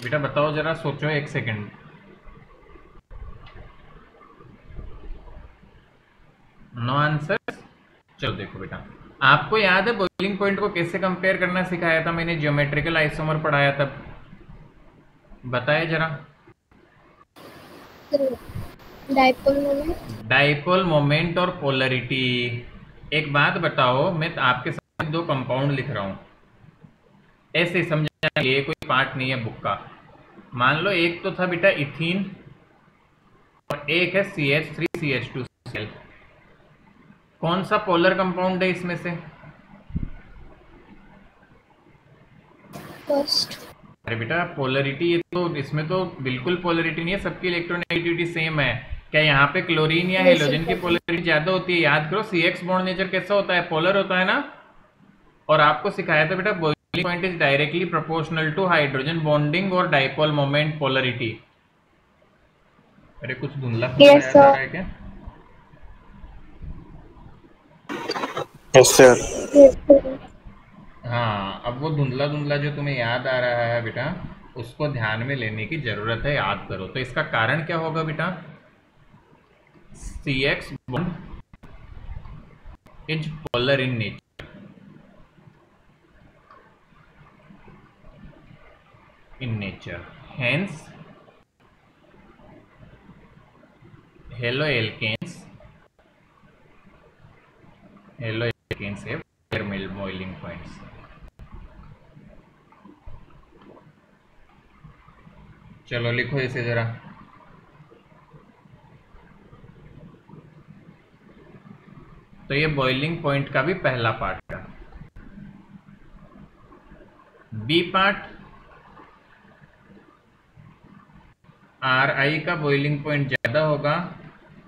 S1: बेटा बताओ जरा, सोचो एक सेकंड। No answer. चलो देखो बेटा, आपको याद है बॉइलिंग पॉइंट को कैसे कंपेयर करना सिखाया था मैंने, ज्योमेट्रिकल आइसोमर पढ़ाया तब? बताए जरा।
S3: Dipole moment.
S1: डाइपोल मोमेंट और पोलरिटी। एक बात बताओ, मैं आपके सामने दो कंपाउंड लिख रहा हूं, ऐसे समझने के लिए, कोई पार्ट नहीं है बुक का। मान लो एक तो था बेटा इथीन और एक है CH3CH2Cl। कौन सा पोलर कंपाउंड है इसमें से?
S3: फर्स्ट।
S1: अरे बेटा पोलरिटी, ये तो इसमें तो बिल्कुल पोलरिटी नहीं है, सबकी इलेक्ट्रोनेगेटिविटी सेम है। क्या यहाँ पे क्लोरीन या हेलोजन की पोलरिटी ज्यादा होती है? याद करो, CX बॉन्ड नेचर कैसा होता है, पोलर होता है ना। और आपको सिखाया था बेटा boiling point is directly proportional to hydrogen bonding और डाइपोल मोमेंट पोलरिटी। अरे कुछ धुंधला धुंधला
S4: Yes,
S1: याद आ
S4: sir.
S1: रहा है क्या?
S2: Yes sir.
S4: Yes, sir.
S1: हाँ, अब वो धुंधला धुंधला जो तुम्हें याद आ रहा है बेटा, उसको ध्यान में लेने की जरूरत है, याद करो। तो इसका कारण क्या होगा बेटा? CX bond is polar in nature. In nature. Hence, haloalkanes have thermal boiling points. चलो लिखो इसे जरा। तो ये बॉइलिंग पॉइंट का भी पहला पार्ट था। बी पार्ट, RI का बॉइलिंग पॉइंट ज्यादा होगा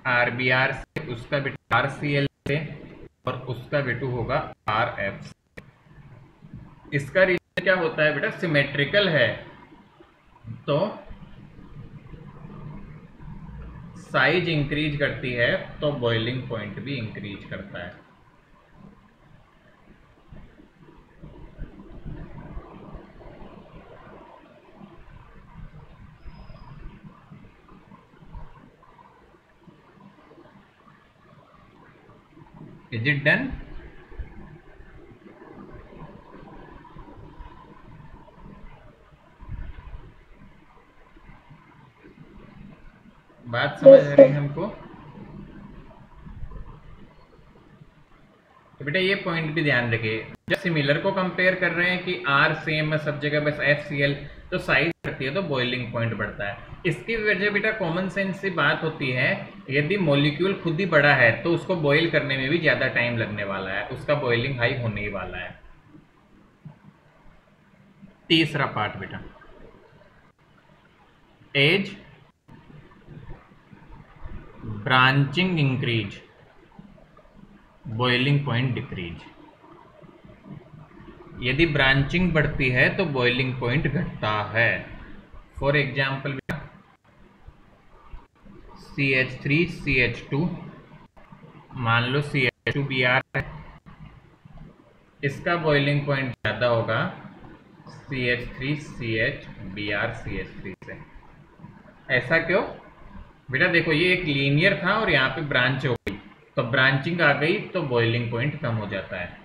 S1: RBr से, उसका बेटा RCl से, और उसका बेटू होगा RF से। इसका रीजन क्या होता है बेटा? सिमेट्रिकल है तो साइज इंक्रीज करती है, तो बॉइलिंग पॉइंट भी इंक्रीज करता है। Is it done? बात समझ
S4: Yes,
S1: आ रही
S4: sir.
S1: है हमको? तो बेटा ये पॉइंट भी ध्यान रखिए, जब सिमिलर को कंपेयर कर रहे हैं कि R सेम है सब जगह, बस FCl, तो साइज बढ़ती है तो बॉइलिंग पॉइंट बढ़ता है। इसकी वजह बेटा कॉमन सेंस से बात होती है, यदि मॉलिक्यूल खुद ही बड़ा है तो उसको बॉईल करने में भी ज्यादा टाइम लगने वाला है, उसका बॉइलिंग हाई होने ही वाला है। तीसरा पार्ट बेटा, as branching increase, boiling point decrease. यदि ब्रांचिंग बढ़ती है तो बॉइलिंग पॉइंट घटता है। फॉर एग्जाम्पल CH3CH2, मान लो CH2Br है, इसका बॉइलिंग पॉइंट ज्यादा होगा CH3CHBrCH3 से। ऐसा क्यों बेटा? देखो ये एक लीनियर था और यहाँ पे ब्रांच हो गई, तो ब्रांचिंग आ गई तो बॉइलिंग पॉइंट कम हो जाता है।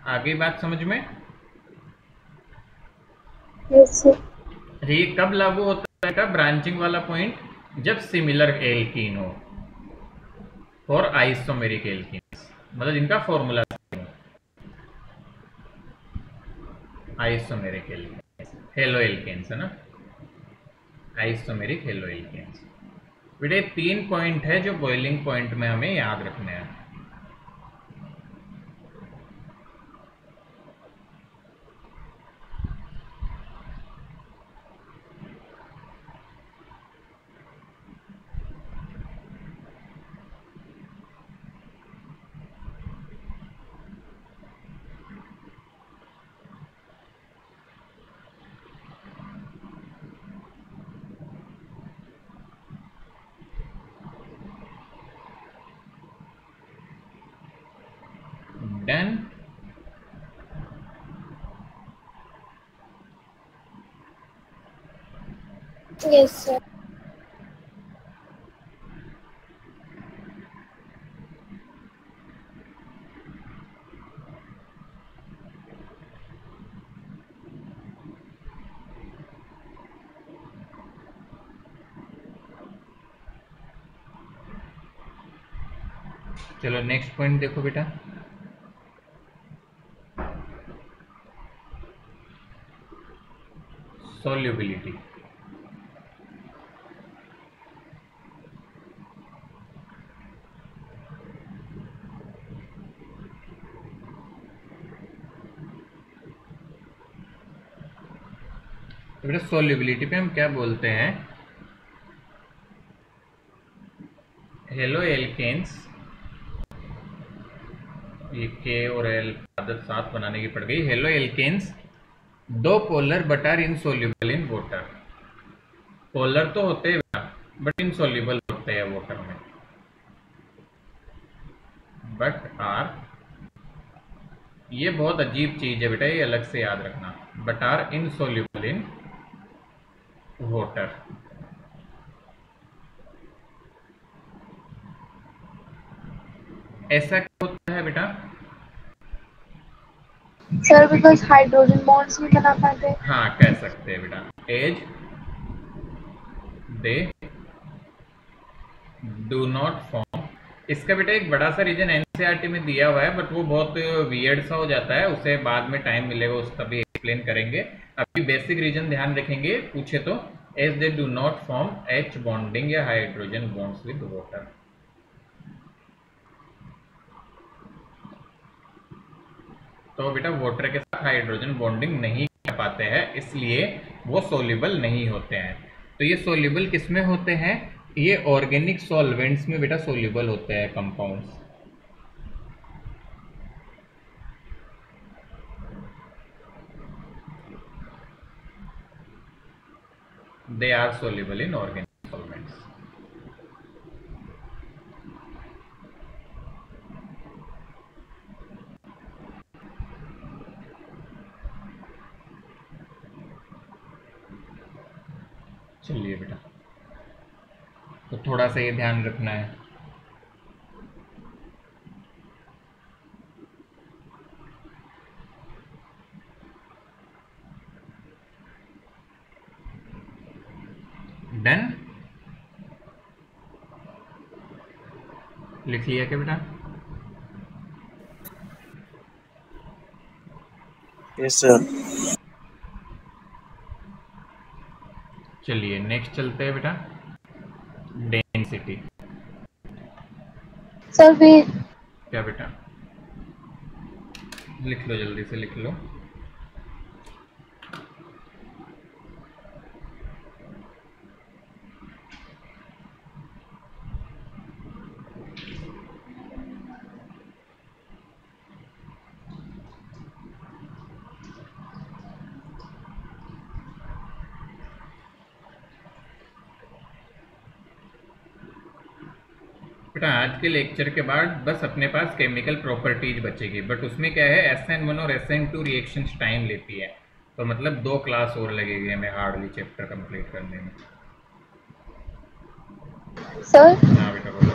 S1: आगे बात समझ में?
S4: Yes, sir.
S1: ये कब लागू होता है ब्रांचिंग वाला पॉइंट? जब सिमिलर एल्कीन हो और आइसोमेरिक एल्कीन, मतलब इनका formula isomeric alkene, haloalkanes है ना, आइसोमेरिक हेलो एल्केन्स। बेटे 3 पॉइंट है जो बॉइलिंग पॉइंट में हमें याद रखने हैं। डन।
S3: Yes, sir.
S1: चलो नेक्स्ट पॉइंट देखो बेटा। सॉल्युबिलिटी। तो बेटा सॉल्युबिलिटी पे हम क्या बोलते हैं, हेलो एल्केन्स, ये के और एल आदत साथ बनाने की पड़ गई। Haloalkanes though polar but are insoluble in water. Polar तो होते हैं बट इनसोल्यूबल होते हैं वाटर में, बट आर, ये बहुत अजीब चीज है बेटा, ये अलग से याद रखना, but are insoluble in water. ऐसा क्यों होता है बेटा?
S4: सर बिकॉज हाइड्रोजन बॉन्ड्स नहीं बना पाते।
S1: हाँ कह सकते हैं बेटा, as they do not form. इसका बेटा एक बड़ा सा रीजन एनसीईआरटी में दिया हुआ है, बट वो बहुत वियर्ड सा हो जाता है, उसे बाद में टाइम मिलेगा उसका भी एक्सप्लेन करेंगे। अभी बेसिक रीजन ध्यान रखेंगे, पूछे तो as they do not form H bonding या हाइड्रोजन बॉन्ड्स विद वाटर। तो बेटा वाटर के साथ हाइड्रोजन बॉन्डिंग नहीं कर पाते हैं, इसलिए वो सोल्यूबल नहीं होते हैं। तो ये सोल्यूबल किस में होते हैं? ये ऑर्गेनिक सॉल्वेंट्स में बेटा सोल्यूबल होते हैं compounds. They are soluble in organic solvents. चलिए बेटा, तो थोड़ा सा ये ध्यान रखना है। डन? लिख लिया क्या बेटा?
S2: Yes sir.
S1: चलिए नेक्स्ट चलते हैं बेटा, डेंसिटी।
S4: सर वे
S1: क्या बेटा? लिख लो, जल्दी से लिख लो। बेटा आज के लेक्चर के बाद बस अपने पास केमिकल प्रॉपर्टीज बचेगी, बट उसमें क्या है, SN1 और SN2 रिएक्शंस टाइम लेती है, तो मतलब 2 क्लास और लगेगी हमें हार्डली चैप्टर कंप्लीट करने में।
S4: सर
S1: हाँ बेटा बोलो।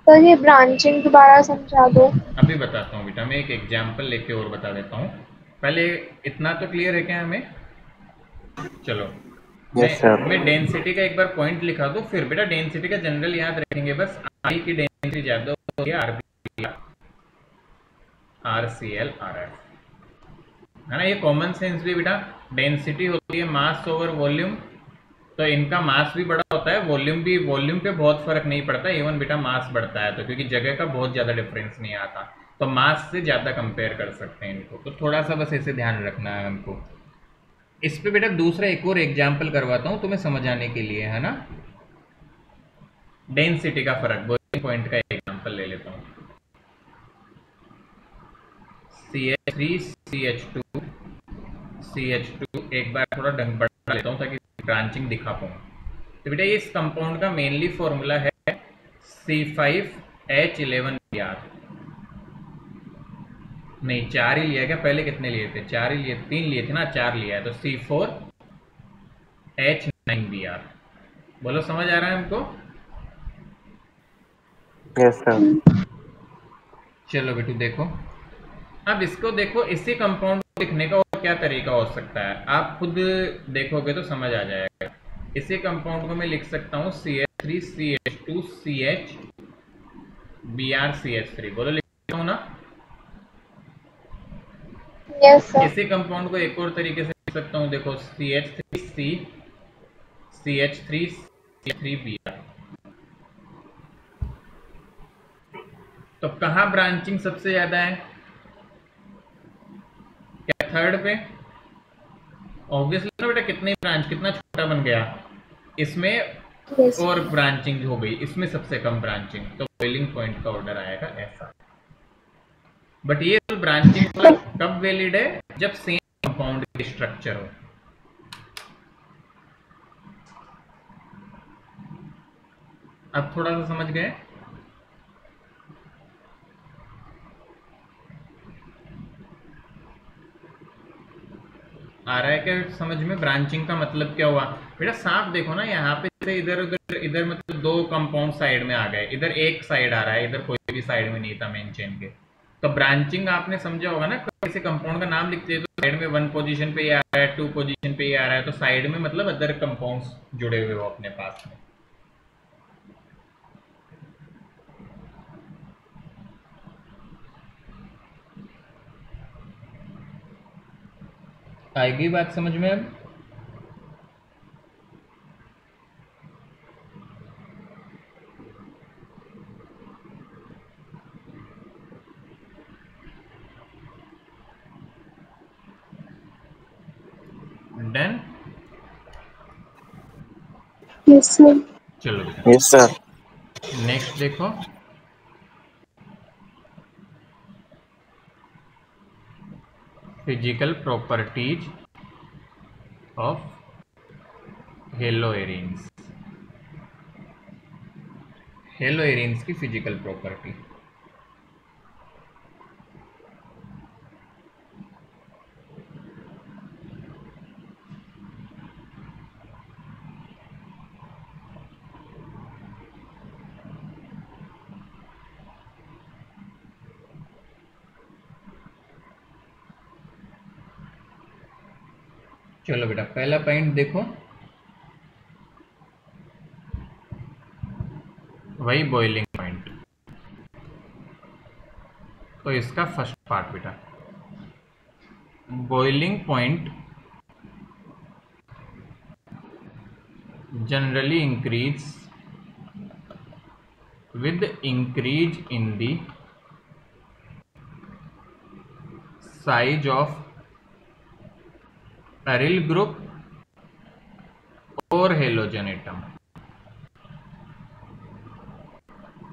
S4: सर ये ब्रांचिंग दोबारा समझा दो।
S1: अभी बताता हूँ बेटा, मैं एक एग्जाम्पल लेके और बता देता हूँ। पहले इतना तो क्लियर है क्या हमें? चलो
S2: यस सर।
S1: मैं डेंसिटी का एक बार पॉइंट लिखा दूँ, फिर बेटा डेंसिटी का जनरल याद रखेंगे, बस आई की डेंसिटी ज्यादा होती है RCl RF, है ना, ये कॉमन सेंस भी बेटा। डेंसिटी होती है मास ओवर वॉल्यूम, तो इनका मास भी बड़ा होता है, वॉल्यूम भी, वॉल्यूम पे बहुत फर्क नहीं पड़ता, इवन बेटा मास बढ़ता है तो, क्योंकि जगह का बहुत ज्यादा डिफरेंस नहीं आता, तो मास से ज्यादा कंपेयर कर सकते हैं इनको। तो थोड़ा सा बस ऐसे ध्यान रखना है हमको। इस पे बेटा दूसरा एक और एग्जाम्पल करवाता हूँ तुम्हें समझ आने के लिए, है ना। डेंसिटी का फर्क, बॉइलिंग पॉइंट का एग्जाम्पल ले लेता हूँ। CH3 CH2 CH2, एक बार थोड़ा ढंग बढ़ा लेता हूँ ताकि ब्रांचिंग दिखा पाऊँ। तो बेटा इस कंपाउंड का मेनली फॉर्मूला है C5H11Br। नहीं 4 ही लिया क्या? पहले कितने लिए थे? 4 ही लिए, 3 लिए थे ना, 4 लिया है, तो C4H 9Br। बोलो समझ आ रहा है हमको?
S2: Yes sir.
S1: चलो बेटू देखो, अब इसको देखो, इसी कंपाउंड को लिखने का और क्या तरीका हो सकता है, आप खुद देखोगे तो समझ आ जाएगा। इसी कंपाउंड को मैं लिख सकता हूँ CH3CH2CH BrCH3। बोलो लिखता हूँ ना?
S4: Yes, sir.
S1: इसी कंपाउंड को एक और तरीके से लिख सकता हूँ, देखो CH3C CH3CH3Br। तो कहाँ ब्रांचिंग सबसे ज्यादा है? क्या थर्ड पे? ऑब्वियसली ना बेटा, कितनी ब्रांच, कितना छोटा बन गया, इसमें
S3: Yes.
S1: और ब्रांचिंग हो गई, इसमें सबसे कम ब्रांचिंग, तो बॉइलिंग पॉइंट का ऑर्डर आएगा ऐसा। बट ये ब्रांचिंग कब वैलिड है? जब सेम कंपाउंड की स्ट्रक्चर हो। अब थोड़ा सा समझ गए? आ रहा है क्या समझ में? ब्रांचिंग का मतलब क्या हुआ बेटा? साफ देखो ना, यहाँ पे से इधर उधर, इधर मतलब दो कंपाउंड साइड में आ गए, इधर एक साइड आ रहा है, इधर कोई भी साइड में नहीं था मेन चेन के। तो ब्रांचिंग आपने समझा होगा ना, किसी कंपाउंड का नाम लिखते हैं तो साइड में 1 पोजीशन पे ही आ रहा है, 2 पोजीशन पे ही आ रहा है, तो साइड में मतलब अदर कंपाउंड्स जुड़े हुए हो अपने पास में। आएगी बात समझ में अब? डन?
S3: Yes, sir.
S1: चलो बेटा
S2: यस सर।
S1: नेक्स्ट देखो, फिजिकल प्रॉपर्टीज ऑफ हेलोएरिन्स। हेलोएरिन्स की फिजिकल प्रॉपर्टी। चलो बेटा पहला पॉइंट देखो, वही बॉइलिंग पॉइंट। तो इसका फर्स्ट पार्ट बेटा, boiling point generally increase with increase in the size of aryl group और हेलोजन एटम।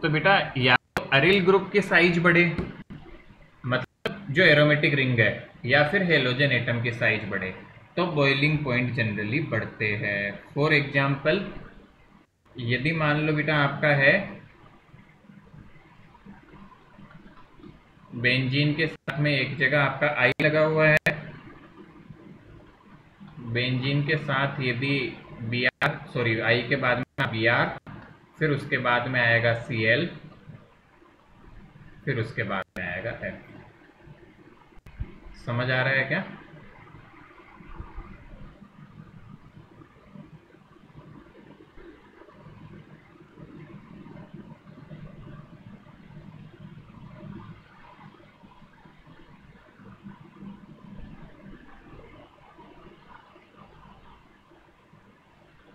S1: तो बेटा या तो अरिल ग्रुप के साइज बढ़े, मतलब जो एरोमेटिक रिंग है, या फिर हेलोजन एटम के साइज बढ़े, तो बॉइलिंग पॉइंट जनरली बढ़ते हैं। फॉर एग्जाम्पल, यदि मान लो बेटा आपका है बेंजीन के साथ में एक जगह आपका आई लगा हुआ है, बेंजीन के साथ यदि आई के बाद में Br, फिर उसके बाद में आएगा Cl, फिर उसके बाद में आएगा F। समझ आ रहा है क्या?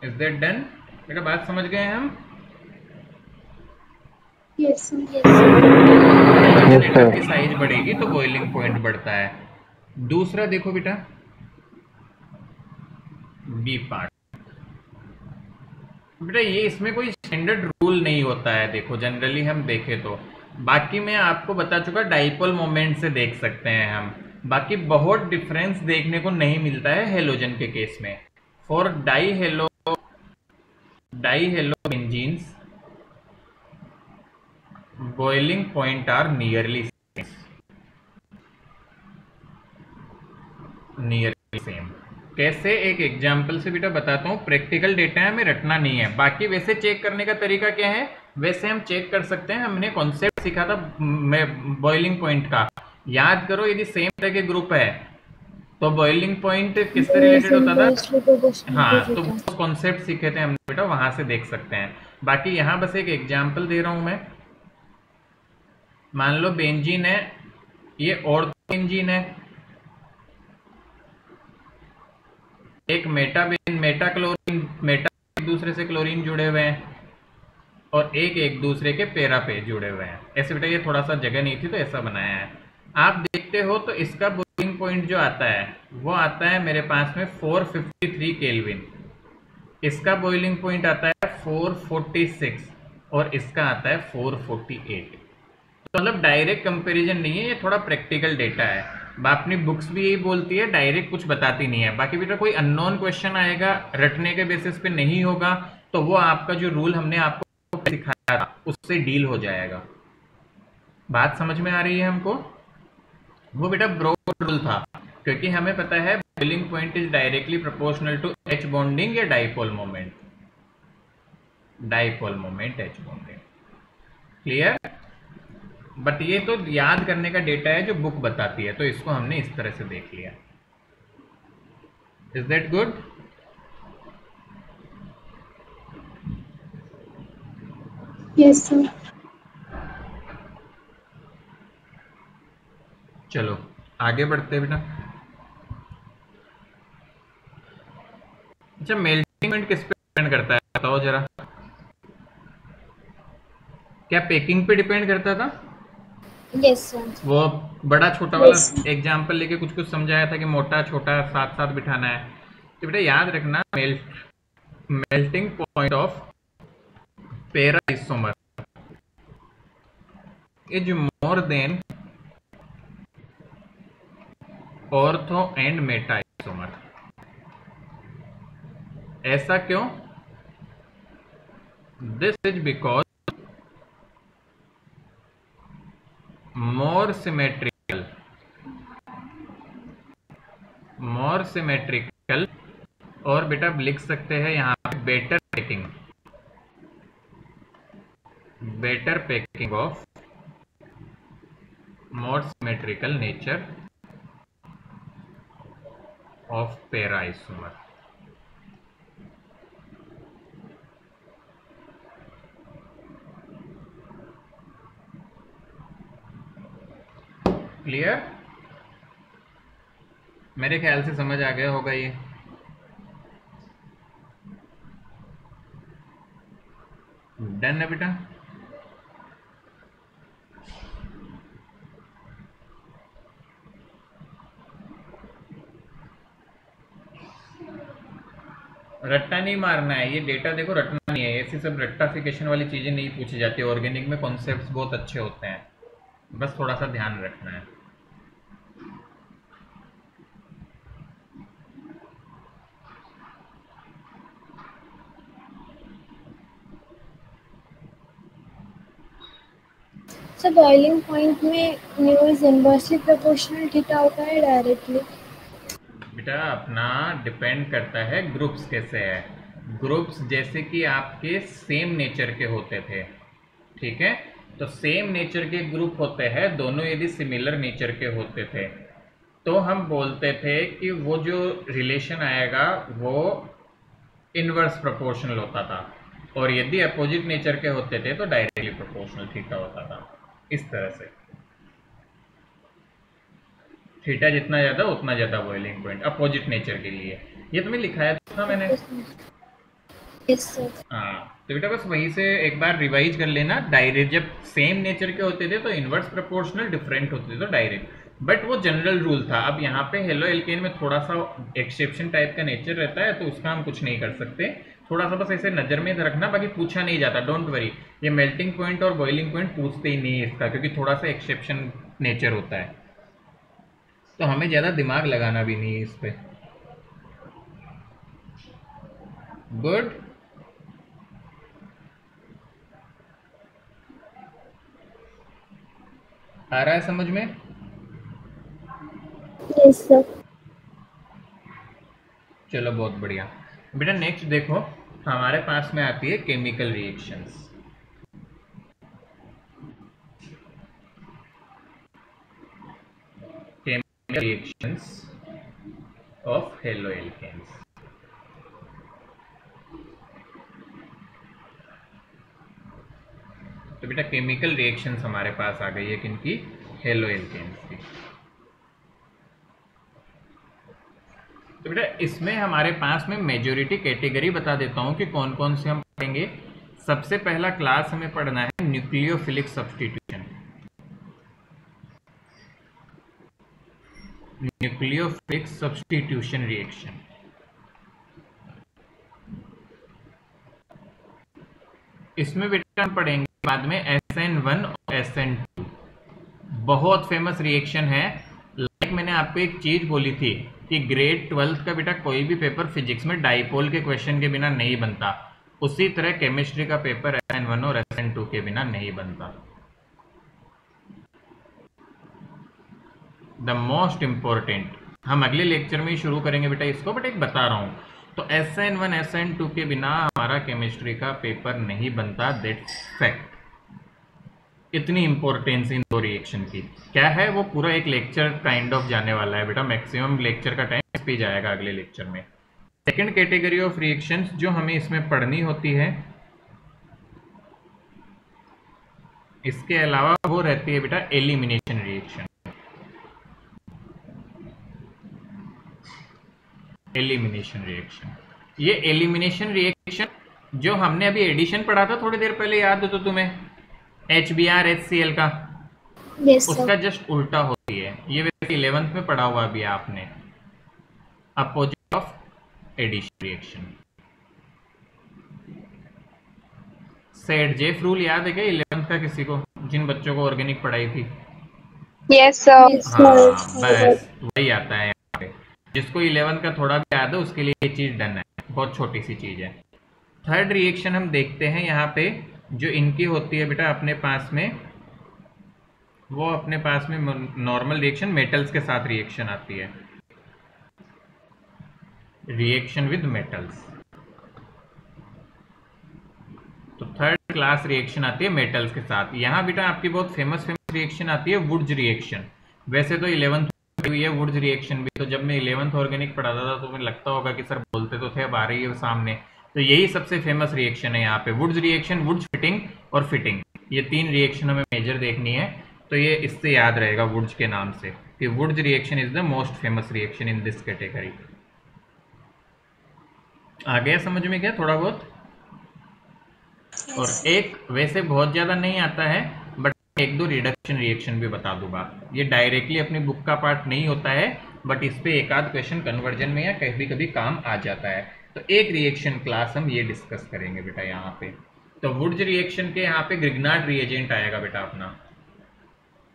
S1: Is that done? बेटा बात समझ गए हम?
S3: Yes, sir.
S1: एटम की साइज बढ़ेगी तो बॉइलिंग पॉइंट बढ़ता है। दूसरा देखो बेटा, बी पार्ट। बेटा ये इसमें कोई स्टैंडर्ड रूल नहीं होता है, देखो जनरली हम देखें तो, बाकी मैं आपको बता चुका, डाइपोल मोमेंट से देख सकते हैं हम, बाकी बहुत डिफरेंस देखने को नहीं मिलता है हेलोजन के केस में। For die hello benzenes boiling point are nearly same. कैसे, एक एग्जाम्पल से बेटा बताता हूँ। प्रैक्टिकल डेटा है, हमें रटना नहीं है। बाकी वैसे चेक करने का तरीका क्या है, वैसे हम चेक कर सकते हैं। हमने कॉन्सेप्ट सीखा था बॉइलिंग पॉइंट का, याद करो। यदि सेम तरह के ग्रुप है तो बॉइलिंग पॉइंट किससे
S3: Moles
S1: रिलेटेड होता था?
S3: inversely proportional to
S1: हाँ, तो
S3: theta.
S1: वो कॉन्सेप्ट सीखे थे हमने बेटा, वहां से देख सकते हैं। बाकी यहाँ बस एक एग्जाम्पल दे रहा हूं मैं। मान लो बेंजीन है, ये ऑर्थो बेंजीन है, एक मेटा क्लोरीन, मेटा एक दूसरे से क्लोरीन जुड़े हुए हैं, और एक एक दूसरे के पेरा पे जुड़े हुए हैं। ऐसे बेटा ये थोड़ा सा जगह नहीं थी तो ऐसा बनाया है। आप देखते हो तो इसका बॉइलिंग पॉइंट जो आता है वो आता है मेरे पास में 453 केल्विन, इसका बॉइलिंग पॉइंट आता है 446, और इसका आता है 448। तो मतलब डायरेक्ट कंपैरिजन नहीं है, ये थोड़ा प्रैक्टिकल डेटा है। अपनी बुक्स भी यही बोलती है, डायरेक्ट कुछ बताती नहीं है। बाकी बेटा कोई अननोन क्वेश्चन आएगा, रटने के बेसिस पे नहीं होगा, तो वो आपका जो रूल हमने आपको सिखाया था उससे डील हो जाएगा। बात समझ में आ रही है हमको? वो बेटा ब्रोड रूल था, क्योंकि हमें पता है boiling point is directly proportional to H bonding या dipole moment, H bonding. Clear? But ये तो याद करने का डेटा है जो बुक बताती है, तो इसको हमने इस तरह से देख लिया। Is that good?
S4: Yes, sir.
S1: चलो आगे बढ़ते हैं बेटा। अच्छा, मेल्टिंग पॉइंट किस पे डिपेंड करता है बताओ जरा। क्या पैकिंग पे डिपेंड करता था?
S3: Yes, sir.
S1: वो बड़ा छोटा वाला
S4: Yes, sir.
S1: एग्जाम्पल लेके कुछ कुछ समझाया था कि मोटा छोटा साथ साथ बिठाना है। तो बेटा याद रखना, मेल्टिंग पॉइंट ऑफ पेरा isomer is more than ortho and Meta isomer. ऐसा क्यों? This is because more symmetrical, और बेटा लिख सकते हैं यहाँ पे better packing of more symmetrical nature of पेरा आइसोमर। क्लियर? मेरे ख्याल से समझ आ गया होगा ये। डन है बेटा? रट्टा नहीं मारना है, ये डेटा देखो रटना नहीं है। ऐसी सब रट्टाफिकेशन वाली चीजें नहीं पूछी जाती। ऑर्गेनिक में कॉन्सेप्ट्स बहुत अच्छे होते हैं, बस थोड़ा सा ध्यान रखना है।
S3: So boiling point में nu is inversely proportional theta होता है डायरेक्टली?
S1: बेटा अपना डिपेंड करता है ग्रुप्स कैसे है। ग्रुप्स जैसे कि आपके सेम नेचर के होते थे, ठीक है? तो सेम नेचर के ग्रुप होते हैं, दोनों यदि सिमिलर नेचर के होते थे तो हम बोलते थे कि वो जो रिलेशन आएगा वो इनवर्स प्रोपोर्शनल होता था, और यदि अपोजिट नेचर के होते थे तो डायरेक्टली प्रोपोर्शनल थीटा होता था। इस तरह से थीटा जितना ज़्यादा उतना ज़्यादा बॉइलिंग पॉइंट अपोजिट नेचर के लिए। ये तुम्हें लिखाया था मैंने।
S3: Yes, sir.
S1: हाँ, तो बेटा बस वहीं से एक बार रिवाइज कर लेना। डायरेक्ट जब सेम नेचर के होते थे तो इनवर्स प्रोपोर्शनल, डिफरेंट होते थे तो डायरेक्ट, बट वो जनरल रूल था। अब यहाँ पे हेलो एल्केन में थोड़ा सा एक्सेप्शन टाइप का नेचर रहता है, तो उसका हम कुछ नहीं कर सकते। थोड़ा सा बस ऐसे नज़र में रखना, बाकी पूछा नहीं जाता, डोंट वरी। ये मेल्टिंग पॉइंट और बॉइलिंग पॉइंट पूछते ही नहीं है इसका, क्योंकि थोड़ा सा एक्सेप्शन नेचर होता है, तो हमें ज़्यादा दिमाग लगाना भी नहीं है इस पर। गुड। आ रहा है समझ में?
S3: Yes, sir.
S1: चलो बहुत बढ़िया बेटा। नेक्स्ट देखो हमारे पास में आती है chemical reactions. Chemical reactions of haloalkanes. तो बेटा केमिकल रिएक्शंस हमारे पास आ गई है किनकी? हेलोएल्केन्स की। तो बेटा इसमें हमारे पास में मेजॉरिटी कैटेगरी बता देता हूं कि कौन कौन से हम पढ़ेंगे। सबसे पहला क्लास हमें पढ़ना है nucleophilic substitution. Nucleophilic substitution reaction. इसमें बेटा हम पढ़ेंगे बाद में SN1 और SN2। बहुत फेमस रिएक्शन है। लाइक मैंने आपको एक चीज बोली थी कि ग्रेड 12th का बेटा कोई भी पेपर फिजिक्स में डाइपोल के क्वेश्चन के बिना नहीं बनता, उसी तरह केमिस्ट्री का पेपर SN1 और SN2 के बिना नहीं बनता। द मोस्ट इंपॉर्टेंट, हम अगले लेक्चर में ही शुरू करेंगे बेटा इसको, बट एक बता रहा हूं। तो SN1 SN2 के बिना हमारा केमिस्ट्री का पेपर नहीं बनता, दैट्स फैक्ट। इतनी इंपॉर्टेंस इन दो रिएक्शन की क्या है, वो पूरा एक लेक्चर काइंड ऑफ जाने वाला है बेटा। मैक्सिमम लेक्चर का टाइम इस पे जाएगा अगले लेक्चर में। सेकंड कैटेगरी ऑफ रिएक्शंस जो हमें इसमें पढ़नी होती है, इसके अलावा वो रहती है बेटा एलिमिनेशन रिएक्शन। एलिमिनेशन रिएक्शन, ये एलिमिनेशन रिएक्शन जो हमने अभी एडिशन पढ़ा था थोड़ी देर पहले, याद हो तो तुम्हें HBr HCl का,
S3: Yes, sir.
S1: उसका जस्ट उल्टा होती है। ये वैसे 11th में पढ़ा हुआ भी है आपने, opposite of addition reaction. Saytzeff rule याद है क्या 11th का किसी को, जिन बच्चों को ऑर्गेनिक पढ़ाई थी?
S4: Yes, sir.
S3: Yes,
S1: हाँ
S3: sir.
S1: बस वही आता है यहाँ पे। जिसको 11th का थोड़ा भी याद है उसके लिए ये चीज डन है, बहुत छोटी सी चीज है। थर्ड रिएक्शन हम देखते हैं यहाँ पे, जो इनकी होती है बेटा अपने पास में, वो अपने पास में नॉर्मल रिएक्शन मेटल्स के साथ रिएक्शन आती है, रिएक्शन विद मेटल्स। तो थर्ड क्लास रिएक्शन आती है मेटल्स के साथ। यहाँ बेटा आपकी बहुत फेमस रिएक्शन आती है वुड्स रिएक्शन। वैसे तो 11th हुई है वुड्स रिएक्शन भी, तो जब मैं 11th ऑर्गेनिक पढ़ाता था तो मुझे लगता होगा कि सर बोलते तो थे, अब आ रही है सामने। तो यही सबसे फेमस रिएक्शन है यहाँ पे, वुड्स रिएक्शन, वुड्स फिटिंग और फिटिंग। ये तीन रिएक्शन हमें मेजर देखनी है, तो ये इससे याद रहेगा वुड्स के नाम से कि Wurtz reaction is the most famous reaction in this category. आ गया समझ में क्या थोड़ा बहुत? और एक वैसे बहुत ज्यादा नहीं आता है, बट एक दो रिडक्शन रिएक्शन भी बता दूंगा। ये डायरेक्टली अपनी बुक का पार्ट नहीं होता है, बट इस पे एक आध क्वेश्चन कन्वर्जन में या कभी कभी काम आ जाता है। तो एक रिएक्शन क्लास हम ये डिस्कस करेंगे बेटा यहाँ पे। तो वुड्स रिएक्शन के यहाँ पे ग्रिग्नार्ड रिएजेंट आएगा बेटा अपना,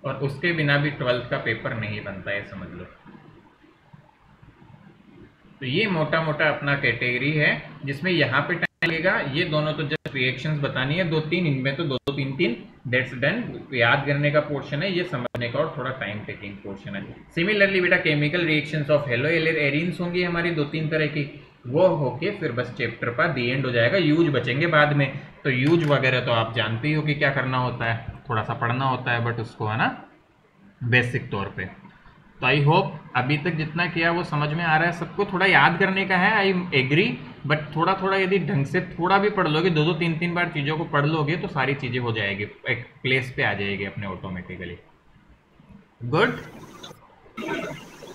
S1: और उसके बिना भी 12th का पेपर नहीं बनता है, समझ लो। तो ये मोटा मोटा अपना कैटेगरी है, जिसमें यहाँ पे टाइम लगेगा। ये दोनों तो जस्ट रिएक्शंस बतानी है, दो तीन, इनमें तो दो तीन तीन, दैट्स डन। याद करने का पोर्शन है, ये समझने का और थोड़ा टाइम टेकिंग पोर्शन है। सिमिलरली बेटा chemical reactions of hello arenes होंगी हमारी दो तीन तरह की, वो होके फिर बस चैप्टर पर दी एंड हो जाएगा। यूज बचेंगे बाद में, तो यूज वगैरह तो आप जानते ही हो कि क्या करना होता है, थोड़ा सा पढ़ना होता है, बट उसको है ना बेसिक तौर पे। तो आई होप अभी तक जितना किया वो समझ में आ रहा है सबको। थोड़ा याद करने का है, आई एग्री, बट थोड़ा थोड़ा यदि ढंग से थोड़ा भी पढ़ लोगे, दो दो तीन तीन बार चीज़ों को पढ़ लोगे, तो सारी चीज़ें हो जाएगी, एक प्लेस पे आ जाएगी अपने ऑटोमेटिकली। Good,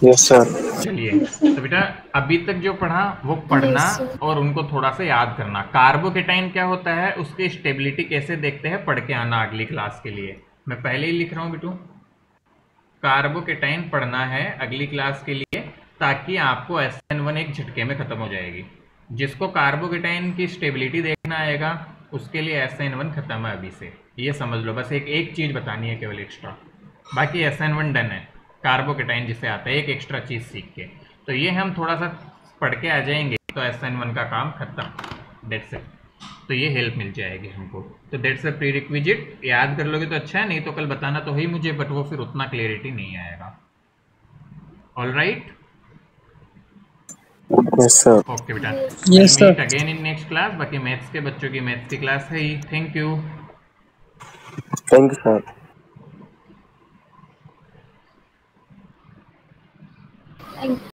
S2: yes sir.
S1: चलिए तो बेटा अभी तक जो पढ़ा वो पढ़ना
S3: Yes, sir.
S1: और उनको थोड़ा सा याद करना। कार्बोकेटाइन क्या होता है, उसकी स्टेबिलिटी कैसे देखते हैं, पढ़ के आना अगली क्लास के लिए। मैं पहले ही लिख रहा हूँ बेटू, कार्बोकेटाइन पढ़ना है अगली क्लास के लिए, ताकि आपको SN1 एक झटके में खत्म हो जाएगी। जिसको कार्बोकेटाइन की स्टेबिलिटी देखना आएगा उसके लिए SN1 खत्म है अभी से, ये समझ लो। बस एक चीज बतानी है केवल एक्स्ट्रा, बाकी SN1 डन है। कार्बोकेटाइन जिसे आता है एक एक्स्ट्रा चीज सीख के, तो ये हम थोड़ा सा पढ़ के आ जाएंगे तो SN1 का काम खत्म, दैट्स इट। तो ये हेल्प मिल जाएगी हमको। तो दैट्स अ प्री रिक्विजिट, याद कर लोगे तो अच्छा है, नहीं तो कल बताना तो ही मुझे, बट वो फिर उतना क्लियरिटी नहीं आएगा। All right,
S2: yes sir.
S1: Okay बेटा,
S5: Yes, sir.
S1: Meet again in next class. बाकी मैथ्स के बच्चों की मैथ्स की क्लास है ही। Thank you.
S2: Thank you sir.